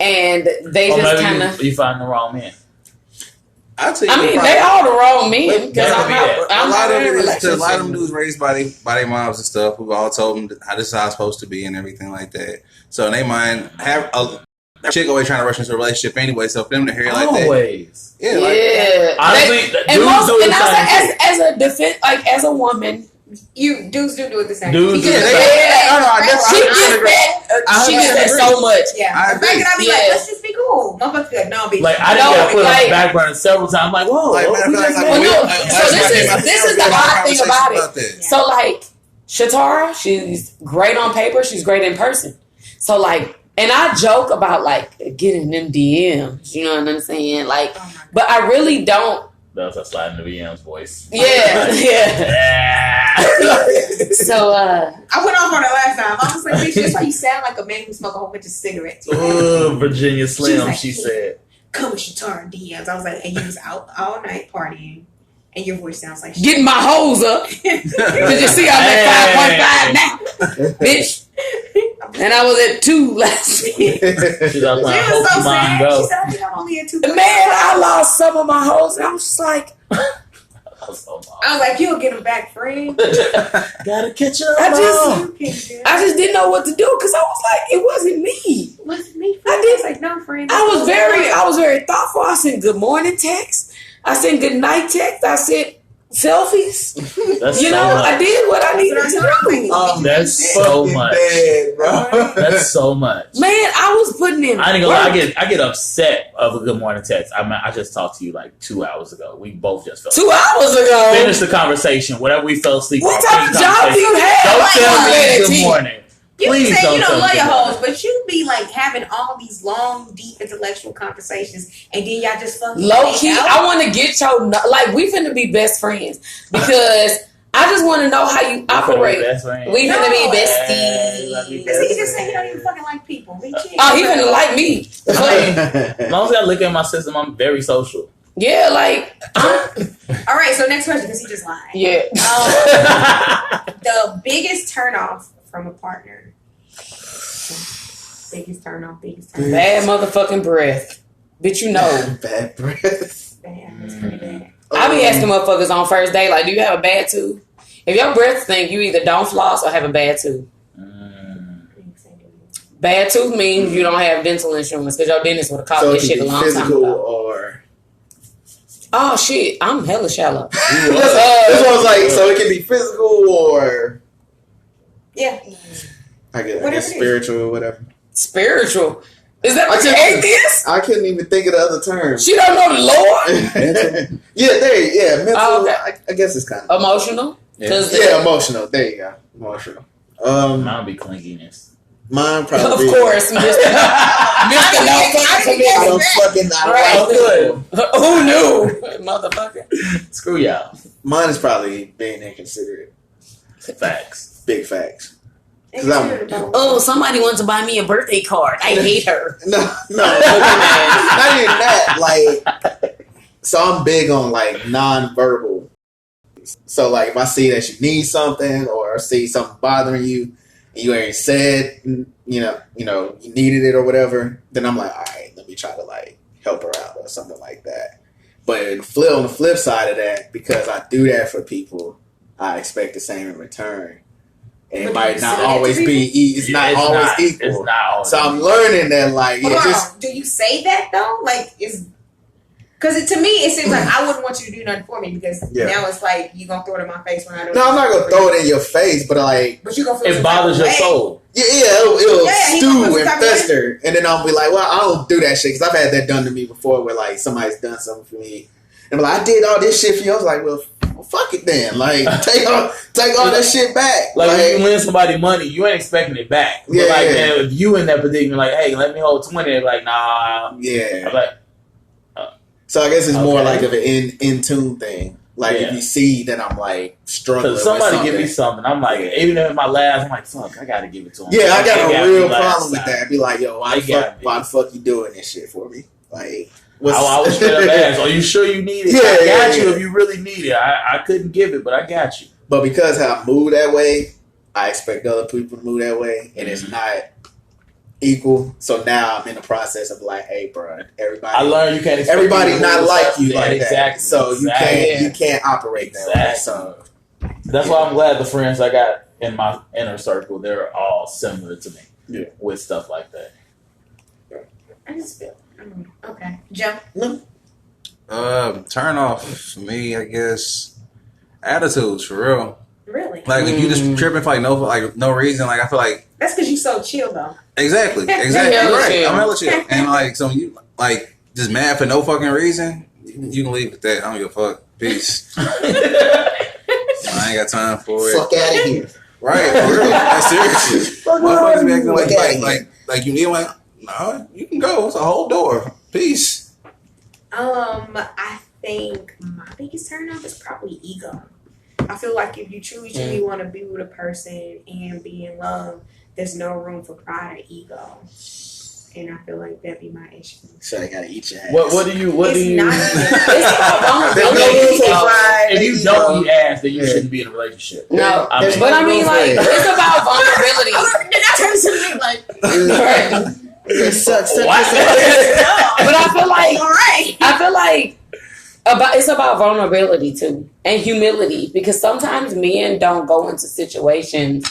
And they just kind of. You find the wrong man. I'll tell you. They all the wrong men. A lot of them dudes raised by their moms and stuff who all told them how this is how it's supposed to be and everything like that. So in their mind, have a chick always trying to rush into a relationship anyway. So for them to hear it like that, always, honestly, as a defense, as a woman. You dudes do it the same. Dudes She gets that so much. Yeah. I'll be like, let's just be cool. Motherfucker good. No, be like I done got put on the back burner several times. Like, whoa. So this is the odd thing about it. So Shatara, she's great on paper. She's great in person. So and I joke about getting them DMs. You know what I'm saying? But I really don't. That's a sliding the VM's voice. Yeah. So I went off on it last time. I was like, bitch, that's why you sound like a man who smoke a whole bunch of cigarettes. Virginia Slim, she said. Come with Shatara DMs. I was like, and you was out all night partying, and your voice sounds like getting my hose up. Did you see I'm at 5.5 now, bitch? And I was at 2 last week. She's out she was so sad. She said, I think I'm only at 2. Man, I lost some of my hoes, and I was just like. I was like, you'll get them back, friend. Gotta catch up. I just didn't know what to do because I was like, it wasn't me. It wasn't me. Friend. I did like, no, friend. I was very thoughtful. I sent good morning text. I sent good night text. I sent selfies. I did what I needed to do. That's so much, bad, bro. That's so much. Man, I was putting in. I ain't gonna lie, I get upset of a good morning text. I just talked to you 2 hours ago. We both just fell 2 hours ago. Finish the conversation. Whatever we fell asleep. What type of job do you have? Don't tell me good morning. You can say you don't love your hoes, but you be having all these long, deep intellectual conversations, and then y'all just fucking low key. I want to get your we finna be best friends because I just want to know how you operate. We finna be besties. He just say he don't even fucking like people. He finna like me. As long as I look at my system, I'm very social. Yeah, all right. So next question, because he just lied. Yeah. The biggest turnoff from a partner. Biggest turn off. Bad motherfucking breath. Bitch, Bad breath. Bad. That's pretty bad. I be asking motherfuckers on first date, do you have a bad tooth? If your breath stink, you either don't floss or have a bad tooth. Bad tooth means you don't have dental insurance because your dentist would have caught this shit a long time ago. Or... Oh shit, I'm hella shallow. This was so it can be physical or... Yeah. I guess spiritual or whatever. Spiritual? Is that what you're atheist? I couldn't even think of the other term. She don't know the Lord? mental. Oh, okay. I guess it's kind of... Emotional? Yeah, emotional. There you go. Emotional. Mine be clinginess. Mine probably... Of course, Mr. Who knew? Motherfucker. Screw y'all. Mine is probably being inconsiderate. Facts. Big facts. Somebody wants to buy me a birthday card. I hate her. No. Not even that. So I'm big on non-verbal. So if I see that you need something or see something bothering you and you already said, you needed it or whatever, then I'm like, all right, let me try to help her out or something like that. But on the flip side of that, because I do that for people, I expect the same in return. And it might not always be. It's not always equal. It's not always so I'm learning that, like, do you say that though? Like, because to me it seems like I wouldn't want you to do nothing for me because now it's like you gonna throw it in my face when I don't. No, I'm not gonna throw it in your face, but you gonna feel it bothers your soul. Yeah, it'll stew and fester, and then I'll be like, well, I don't do that shit because I've had that done to me before, where like somebody's done something for me, and I'm like, I did all this shit for you. I was like, well, fuck it then. Like, take all that shit back. Like when you lend somebody money, you ain't expecting it back. But man, if you in that predicament, like, hey, let me hold 20, they're like, nah. Yeah. I'm like, so I guess it's more like of an in tune thing. Like if you see that I'm like struggling. Because somebody give me something, I'm like, even if my last, I'm like, fuck, I gotta give it to him. Yeah, I got a real problem with that. Be like, yo, why the fuck you doing this shit for me? Like, I was straight up asked, are you sure you need it? I got you if you really need it. I couldn't give it, but I got you. But because I move that way, I expect other people to move that way, and it's not equal. So now I'm in the process of like, hey, bro, everybody. I learned you can't. Everybody not like you like exactly. that. So you can't operate that way. So that's why I'm glad the friends I got in my inner circle, they're all similar to me with stuff like that. I just feel okay. Joe. Turn off for me, I guess. Attitudes for real. Really? Like if you just tripping for no reason, like I feel like that's because you so chill though. Exactly. Right. I'm hella chill. And like so you like just mad for no fucking reason, you can leave with that. I don't give a fuck. Peace. I ain't got time for it. Fuck out of here. Right, for real. That's serious. Motherfuckers be acting like you need one. No, you can go. It's a whole door. Peace. I think my biggest turn off is probably ego. I feel like if you truly want to be with a person and be in love, there's no room for pride or ego. And I feel like that'd be my issue. So I gotta eat your ass. What do you? It's about vulnerability. If you don't eat ass, then you shouldn't be in a relationship. No, but I mean, like, it's about vulnerability. Then I turn to me like, it sucks. But I feel like it's about vulnerability too and humility, because sometimes men don't go into situations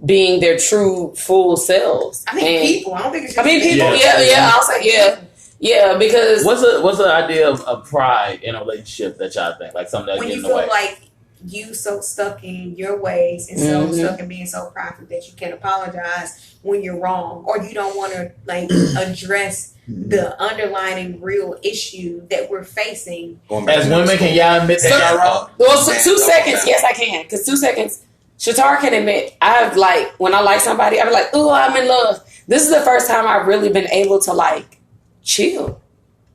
being their true full selves. I mean, people. I don't think it's. I mean, people. Yeah. I'll say yeah. Because what's the idea of pride in a relationship that y'all think like something that when get you in the way? feel like you so stuck in your ways and so stuck in being so prideful that you can't apologize when you're wrong, or you don't want to like address the underlying real issue that we're facing. As women, can y'all admit that y'all wrong? Well, so 2 seconds. Yes, I can. Because 2 seconds. Shatar can admit, I've like, when I like somebody, I'm like, oh, I'm in love. This is the first time I've really been able to like chill.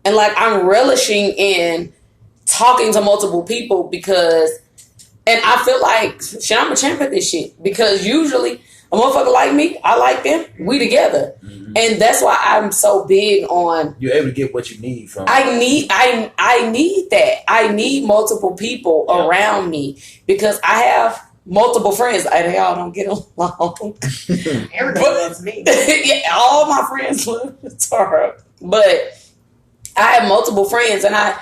And like, I'm relishing in talking to multiple people because, and I feel like, shit, I'm a champ at this shit. Because usually, a motherfucker like me, I like them, we together. Mm-hmm. And that's why I'm so big on... You're able to get what you need from I need that. I need multiple people around me because I have multiple friends. They all don't get along. Everybody loves me. Yeah, all my friends love Tara. But I have multiple friends, and I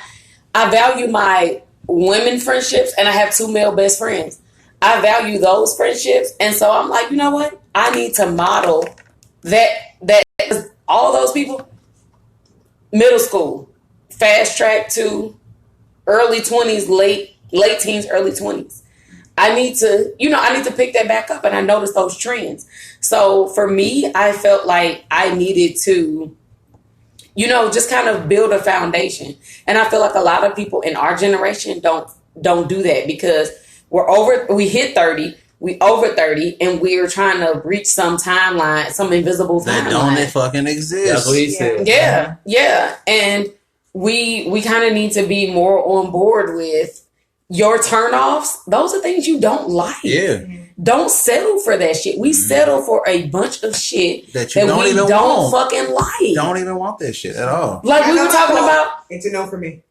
value my women friendships, and I have 2 male best friends. I value those friendships, and so I'm like, you know what? I need to model that all those people, middle school, fast track to early 20s, late teens, early 20s. I need to pick that back up, and I noticed those trends. So for me, I felt like I needed to, just kind of build a foundation. And I feel like a lot of people in our generation don't do that because we hit 30, we over 30, and we're trying to reach some timeline, some invisible timeline. That don't fucking exist. That's what he said. Yeah. And we kind of need to be more on board with your turnoffs. Those are things you don't like. Yeah. Don't settle for that shit. We settle for a bunch of shit that we don't fucking like. Don't even want that shit at all. Like we were talking about. It's a no for me.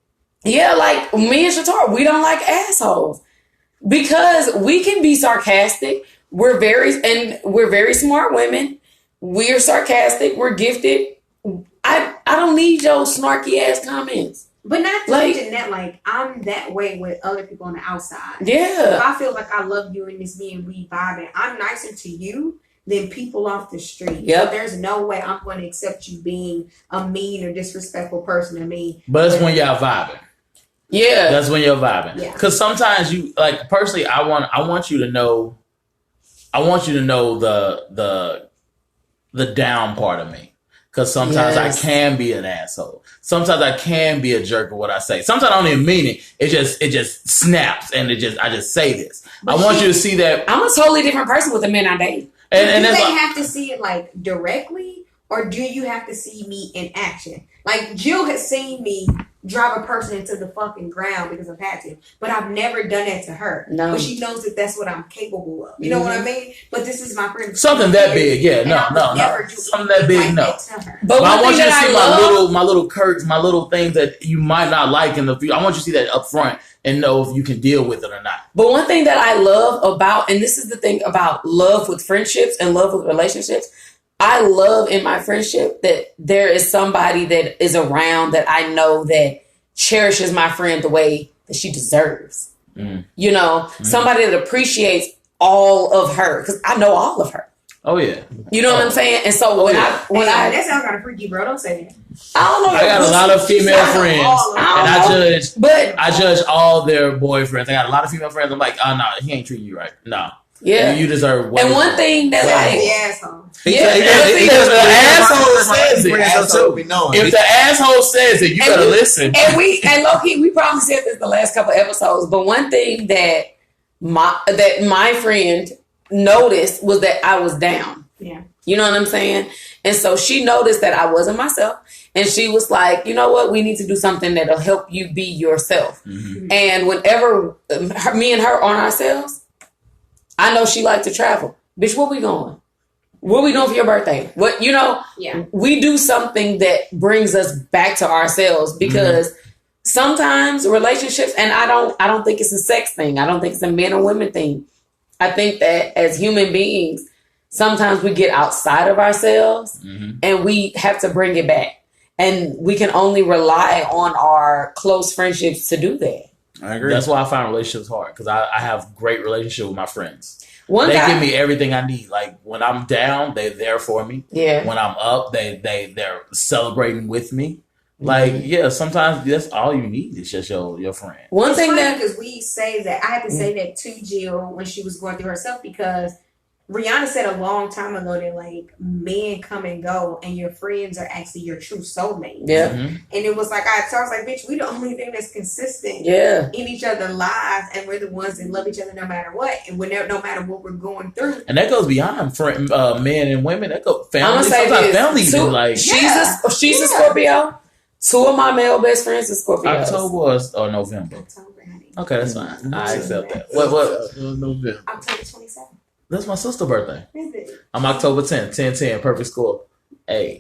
Yeah, like me and Shatar, we don't like assholes. Because we can be sarcastic. We're very smart women. We're sarcastic. We're gifted. I don't need your snarky ass comments. But not to mention that, like, I'm that way with other people on the outside. Yeah. If I feel like I love you and it's me and we vibing, I'm nicer to you than people off the street. Yep. So there's no way I'm going to accept you being a mean or disrespectful person to me. But it's when y'all vibing. Yeah. That's when you're vibing. Yeah. Because sometimes you, like, personally, I want you to know the down part of me. Because sometimes I can be an asshole. Sometimes I can be a jerk of what I say. Sometimes I don't even mean it. It just snaps and I just say this. But I want you to see that I'm a totally different person with the men I date. And do that's they like, have to see it like directly, or do you have to see me in action? Like Jill has seen me drive a person into the fucking ground because I've had to, but I've never done that to her. No. But she knows that that's what I'm capable of. You know what I mean? But this is my friend. something that big, yeah, no. Something that big, no. But I want you to see love, my little quirks, my little things that you might not like in the future. I want you to see that up front and know if you can deal with it or not. But one thing that I love about, and this is the thing about love with friendships and love with relationships, I love in my friendship that there is somebody that is around that I know that cherishes my friend the way that she deserves. You know, somebody that appreciates all of her, because I know all of her. Oh yeah. You know what I'm saying? And so that sounds kind of freaky, bro. Don't say that. I don't know. I got a lot of female friends, and I judge all their boyfriends. I got a lot of female friends. I'm like, oh no, he ain't treating you right. No. Yeah, you deserve way and one more. thing that The asshole. Because the asshole says it. If the asshole says it, you gotta listen. And low key, we probably said this the last couple episodes, but one thing that my friend noticed was that I was down. Yeah. You know what I'm saying? And so she noticed that I wasn't myself. And she was like, you know what? We need to do something that'll help you be yourself. Mm-hmm. And whenever me and her on ourselves, I know she liked to travel. Bitch, where we going? What we doing for your birthday? What, you know? Yeah. We do something that brings us back to ourselves, because sometimes relationships, and I don't think it's a sex thing. I don't think it's a men or women thing. I think that as human beings, sometimes we get outside of ourselves and we have to bring it back. And we can only rely on our close friendships to do that. I agree. That's why I find relationships hard, because I have great relationship with my friends. They give me everything I need. Like when I'm down, they're there for me. Yeah. When I'm up, they're celebrating with me. Like, yeah, sometimes that's all you need is just your friend. One thing that, because we say that, I had to say that to Jill when she was going through herself, because Rihanna said a long time ago that like men come and go and your friends are actually your true soulmates. Yeah. And it was like, I was like, bitch, we the only thing that's consistent in each other's lives, and we're the ones that love each other no matter what, and no matter what we're going through. And that goes beyond men and women. That goes family. Sometimes family do like. She's a Scorpio. Two of my male best friends are Scorpios. October or November? October, honey. Okay, that's fine. I accept that. What? November. October 27th. That's my sister's birthday. Is it? I'm October 10th. 10-10, perfect score. Hey.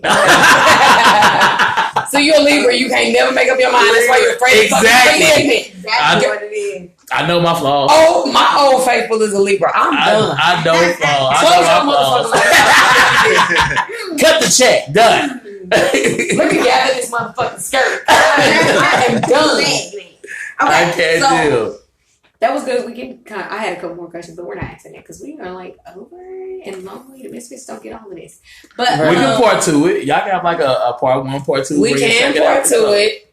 So you're a Libra. You can't never make up your mind. That's why you're afraid of exactly. That's what it is. I know my flaws. Oh, my old faithful is a Libra. I'm done. I know flaws. Cut the check. Done. Let me gather this motherfucking skirt. I am done. Okay, I can't do. That was good. We can I had a couple more questions, but we're not asking it because we are like over and lonely. The Misfits don't get all of this. But we can part to it. Y'all can have like a part 1, part 2. We can part to it.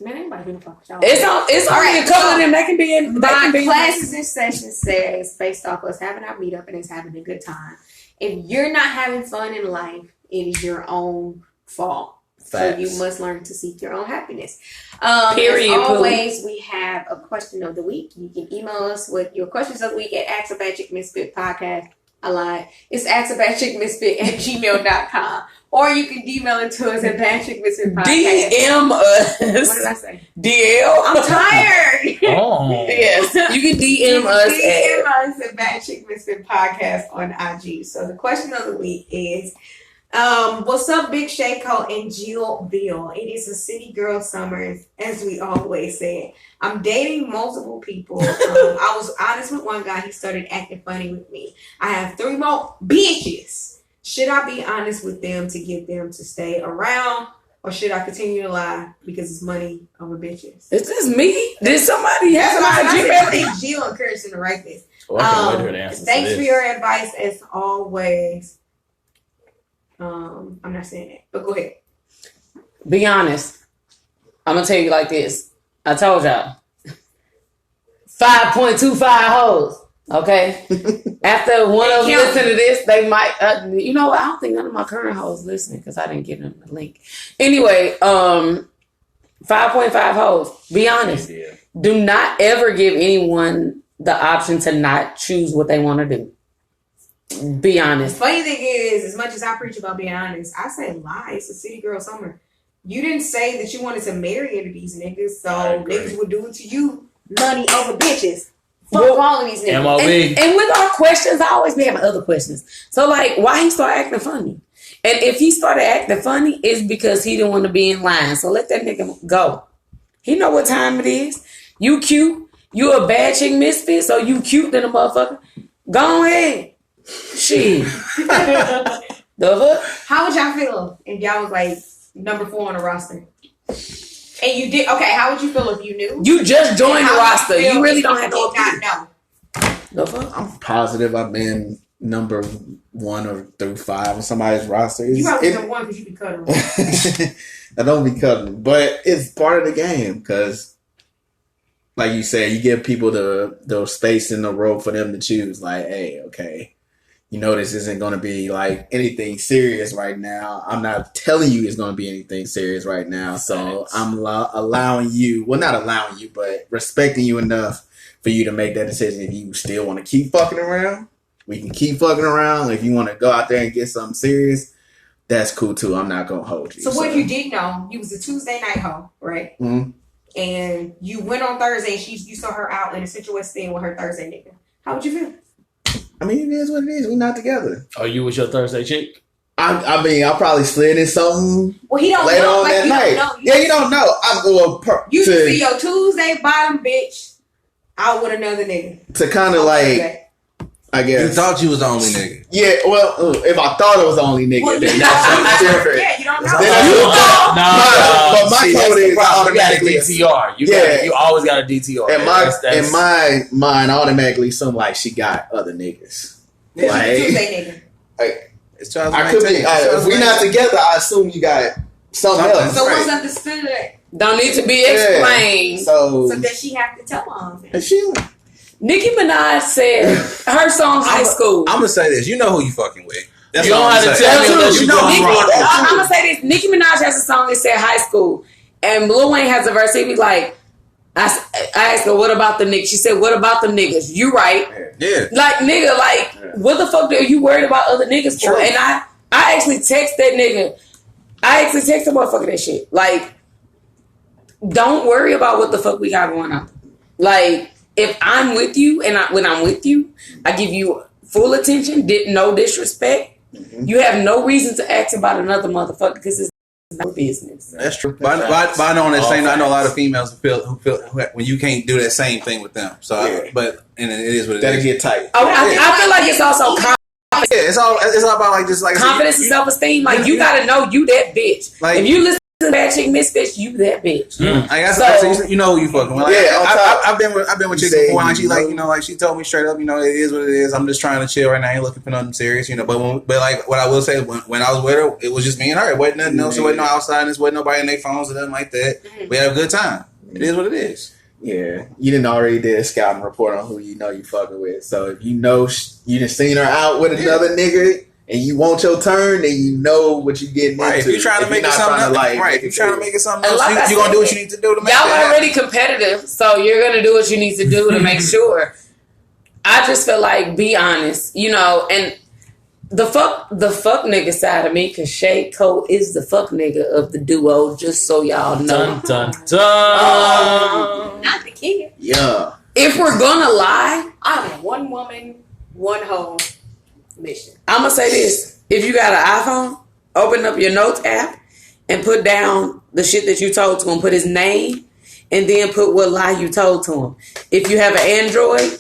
Man, anybody gonna fuck with y'all. It's already a couple of them that can be in. My classes in session says, based off us having our meetup and it's having a good time. If you're not having fun in life, it is your own fault. Facts. So you must learn to seek your own happiness. Period. As always, we have a question of the week. You can email us with your questions of the week at @SabbaticsMisfit I lied. It's @SabbaticsMisfit@gmail.com. Or you can email it to us at @SabbaticsMisfitPodcast. DM us. What did I say? DL. I'm tired. Oh. Yes. You can DM us at @SabbaticsMisfitPodcast on IG. So the question of the week is, what's up, Big Shayco and Jillville? It is a city girl summer, as we always say. I'm dating multiple people. I was honest with one guy. He started acting funny with me. I have 3 more bitches. Should I be honest with them to get them to stay around? Or should I continue to lie because it's money over bitches? Is this me? Did somebody have my I think Gio encouraged him to write this. Well, I can't wait to hear the answer Thanks to for this. your advice as always. I'm not saying that, but go ahead. Be honest. I'm gonna tell you like this. I told y'all. 5.25 hoes. Okay. After one of them listen to this, they might. You know what? I don't think none of my current hoes listening because I didn't give them the link. Anyway, 5.5 hoes. Be honest. Yeah. Do not ever give anyone the option to not choose what they want to do. Be honest. The funny thing is, as much as I preach about being honest, I say lie. It's a city girl summer. You didn't say that you wanted to marry into these niggas, so niggas would do it to you. Money over bitches. Fuck all of these niggas. MOB. And with our questions, I always be having other questions. So, like, why he start acting funny? And if he started acting funny, it's because he didn't want to be in line. So let that nigga go. He know what time it is. You cute. You a bad chick misfit, so you cute than a motherfucker. Go ahead. Shit. The fuck? How would y'all feel if y'all was like number 4 on the roster? And you did okay. How would you feel if you knew? You just joined the roster. You really don't have to not know. The fuck? I'm positive I've been number 1 or through 5 on somebody's roster. You probably number 1 because you be cutting. I don't be cutting, but it's part of the game because, like you said, you give people the space in the road for them to choose. Like, hey, okay, you know this isn't going to be like anything serious right now. I'm not telling you it's going to be anything serious right now. So I'm allowing you, well, not allowing you, but respecting you enough for you to make that decision. If you still want to keep fucking around, we can keep fucking around. If you want to go out there and get something serious, that's cool too. I'm not going to hold you. So what if you did know you was a Tuesday night hoe, right? Mm-hmm. And you went on Thursday and you saw her out in a situation with her Thursday nigga. How would you feel? I mean, it is what it is. We're not together. Oh, you was your Thursday chick? I mean, I'll probably slid in something Well, he don't later know. on Like, that you night. don't know. Yeah, you don't know. I'm going You see your Tuesday bottom bitch out with another nigga. to kind of like, I guess. You thought you was the only nigga. Yeah, well, if I thought it was the only nigga, Well, then that's something different. Yeah, you don't know. But my code is automatically You got a DTR. You always got a DTR. in my mind, automatically assume like she got other niggas. Tuesday Like, nigga. It's I could be. If we're not together, I assume you got something else. So what's understood? Don't need to be explained. So So does she have to tell on him? and she, Nicki Minaj said her song High School. I'm gonna say this. You know who you fucking with. That's You don't all I'm have to saying. tell me unless you know go who wrong. I'm gonna say this. Nicki Minaj has a song that said High School, and Lil Wayne has a verse. He be like, I asked her, "What about the niggas?" She said, "What about them niggas?" You right? Yeah. Like nigga, like what the fuck are you worried about other niggas for? True. And I actually text that nigga. I actually text the motherfucker that shit. Like, don't worry about what the fuck we got going on. Like, if I'm with you and when I'm with you, I give you full attention, no disrespect. Mm-hmm. You have no reason to ask about another motherfucker because it's no business. That's true. But I know on that same, I know a lot of females who feel when you can't do that same thing with them. So, and it is what it that'll is. get tight. I feel like it's also Yeah, it's all about like just like confidence and self-esteem. Like you gotta know you that bitch. Like, if you listen to Bad Chick Misfits, you that bitch. I guess So- you know who you fucking with. Like, I've been with chicks before, and like she like like she told me straight up, it is what it is. I'm just trying to chill right now. I ain't looking for nothing serious, But like what I will say, when I was with her, it was just me and her. It wasn't nothing else. It wasn't no outside. It wasn't nobody in their phones or nothing like that. We had a good time. It is what it is. Yeah, you didn't already did a scouting report on who you know you fucking with. So if you know you done seen her out with another nigga and you want your turn, then you know what you getting into. If you're trying to make it something else, if you're trying to make it something else, you're gonna do what you need to do to make it Y'all happen. already competitive, so you're gonna do what you need to do to make sure. I just feel like be honest, and the fuck nigga side of me, cause Shay Cole is the fuck nigga of the duo, just so y'all know. Dun, dun, dun. Not the kid. Yeah. If we're gonna lie, I'm a one woman, one hoe mission. I'm gonna say this. If you got an iPhone, open up your notes app and put down the shit that you told to him. Put his name and then put what lie you told to him. If you have an Android,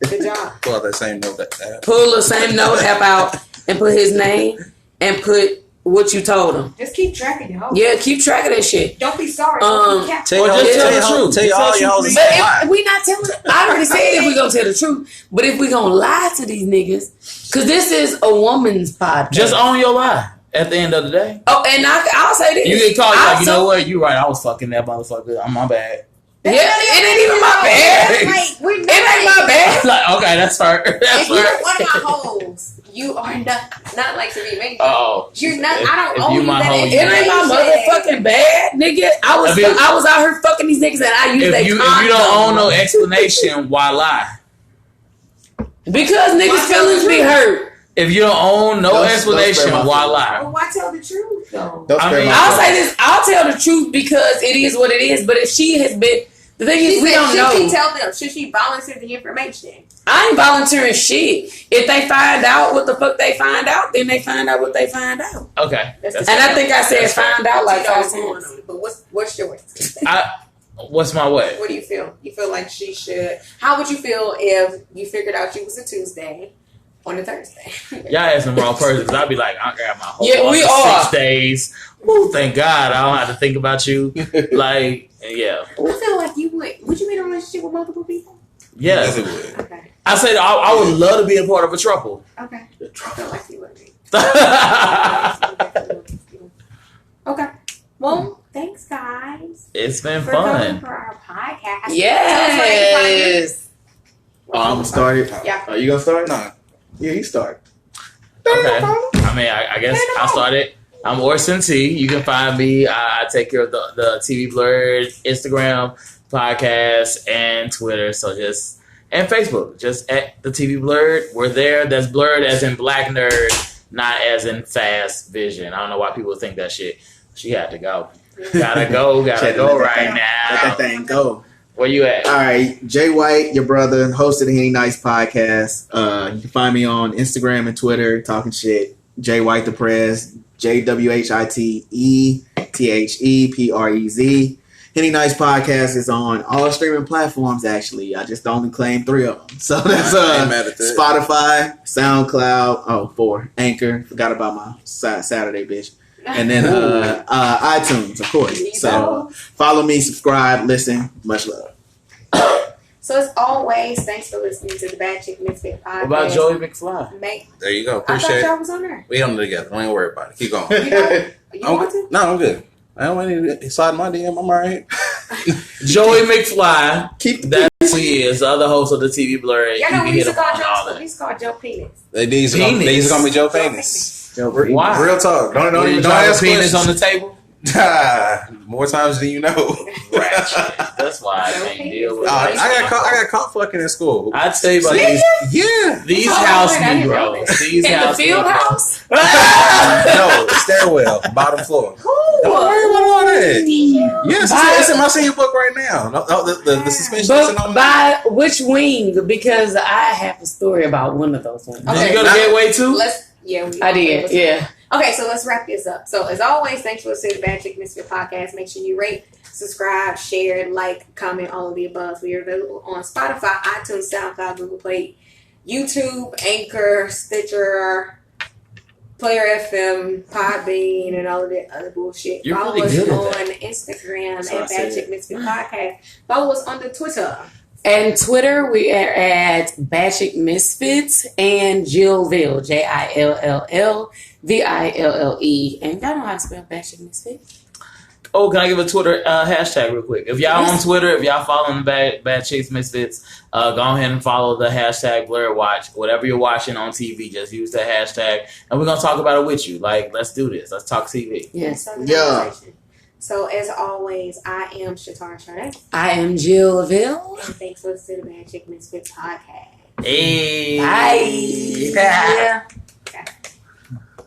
Good job. Pull out that same note. pull the same note app out and put his name and put what you told them. Just keep track of your hoes. Yeah, keep track of that shit. Don't be sorry. Tell the truth. Tell all your hoes. But if we not telling, I already said if we gonna tell the truth. But if we gonna lie to these niggas, because this is a woman's podcast. Just own your lie at the end of the day. Oh, and I'll say this. You can call you like, you know what? You right. I was fucking that motherfucker. I'm my bad. Yeah, it ain't even my bad. Like, It ain't my bad. Like, okay, that's fair. That's if you're fair. one of my hoes, you are not like to be made. Oh, You're not. if- I don't if owe you you my that. hoe, It ain't my motherfucking bad, nigga. I was out here fucking these niggas and I used If you don't own no explanation, why lie? Because niggas' feelings be hurt. If you don't own no Don't explanation, spare my why feelings. lie? Well, why tell the truth though? Don't I spare mean, my I'll feelings. say this. I'll tell the truth because it is what it is. But if she has been, the thing is, we don't know. Should she tell them? Should she volunteer the information? I ain't volunteering shit. If they find out what the fuck they find out, then they find out what they find out. Okay. That's That's And I think I said That's fair. find out like You know 5 what's going times. on, but what's yours? What's my way? What do you feel? You feel like she should? How would you feel if you figured out you was a Tuesday on a Thursday? Y'all asking the wrong person. I'd be like, I got my whole Yeah, we for are. 6 days. Ooh, thank God I don't have to think about you. Like, yeah. I feel like you would. Would you be in a relationship with multiple people? Yes, Yeah. it would. Okay. I said I would love to be a part of a trouble. Okay. I feel like you would be. It's Okay. Well, thanks, guys, been for coming fun. for our podcast. Yes. I'm gonna start it. Yeah. Are you gonna start? Nah. Yeah, you start. Okay. I mean, I guess I started. I'm Orson T. You can find me. I take care of the TV Blerds Instagram, podcast, and Twitter. So and Facebook. Just at the TV Blerd. We're there. That's blurred as in black nerd, not as in fast vision. I don't know why people think that shit. She had to go. Gotta go right Let that now. thing go. Where you at? All right, Jay White, your brother, host of the Henny Nice podcast. You can find me on Instagram and Twitter, talking shit. Jay White the Press, JWHITETHEPREZ. Henny Nice podcast is on all streaming platforms. Actually, I just only claim 3 of them. So that's I ain't mad at that. Spotify, SoundCloud. 4 Anchor. Forgot about my Saturday bitch. And then iTunes, of course. So follow me, subscribe, listen. Much love. So as always, thanks for listening to the Bad Chick Misfit podcast. What about Joey McFly? There you go. I thought Appreciate y'all it. was on there. We on it together. Don't even worry about it. Keep going. You know, you want to? No, I'm good. I don't want to slide my DM. I'm all right. Joey McFly. Keep the That's who he is. The other host of the TV Blerd. Y'all know we you used can to hit call him on all Joe. We that. used to call Joe Penis. These are gonna be Joe Penis. Why? Real talk. Don't You even drop ask a penis questions. on the table? More times than you know. Ratchet. That's why I can't deal with I it. got caught fucking in school. I tell you about Yeah. these Oh, house I didn't know Negroes. that. These In the house field Negroes. house? No, stairwell, bottom floor. Don't worry about all that. Yes, it's in my senior book right now. No, the suspension isn't But on by which wing? Because I have a story about one of those ones. Did Okay. you go to Gateway too? I did, yeah. Okay, so let's wrap this up. So as always, thanks for listening to the Bad Chick Misfit podcast. Make sure you rate, subscribe, share, like, comment, all of the above. We are available on Spotify, iTunes, SoundCloud, Google Play, YouTube, Anchor, Stitcher, Player FM, Podbean, and all of that other bullshit. You're Follow really us good at on that. Instagram So I at said Bad Chick Misfit podcast. Follow us on the Twitter. And Twitter, we are at Bashik Misfits and Jillville, JILLVILLE. And y'all know how to spell Bashik Misfits. Oh, can I give a Twitter hashtag real quick? If y'all on Twitter, if y'all following Bad Chicks Misfits, go ahead and follow the hashtag Blerd Watch. Whatever you're watching on TV, just use the hashtag, and we're gonna talk about it with you. Like, let's do this. Let's talk TV. Yes. Yeah. So as always, I am Shatar Sharday. I am Jillville. And thanks for listening to the Bad Chick Misfit podcast. Hey. Bye. Yeah.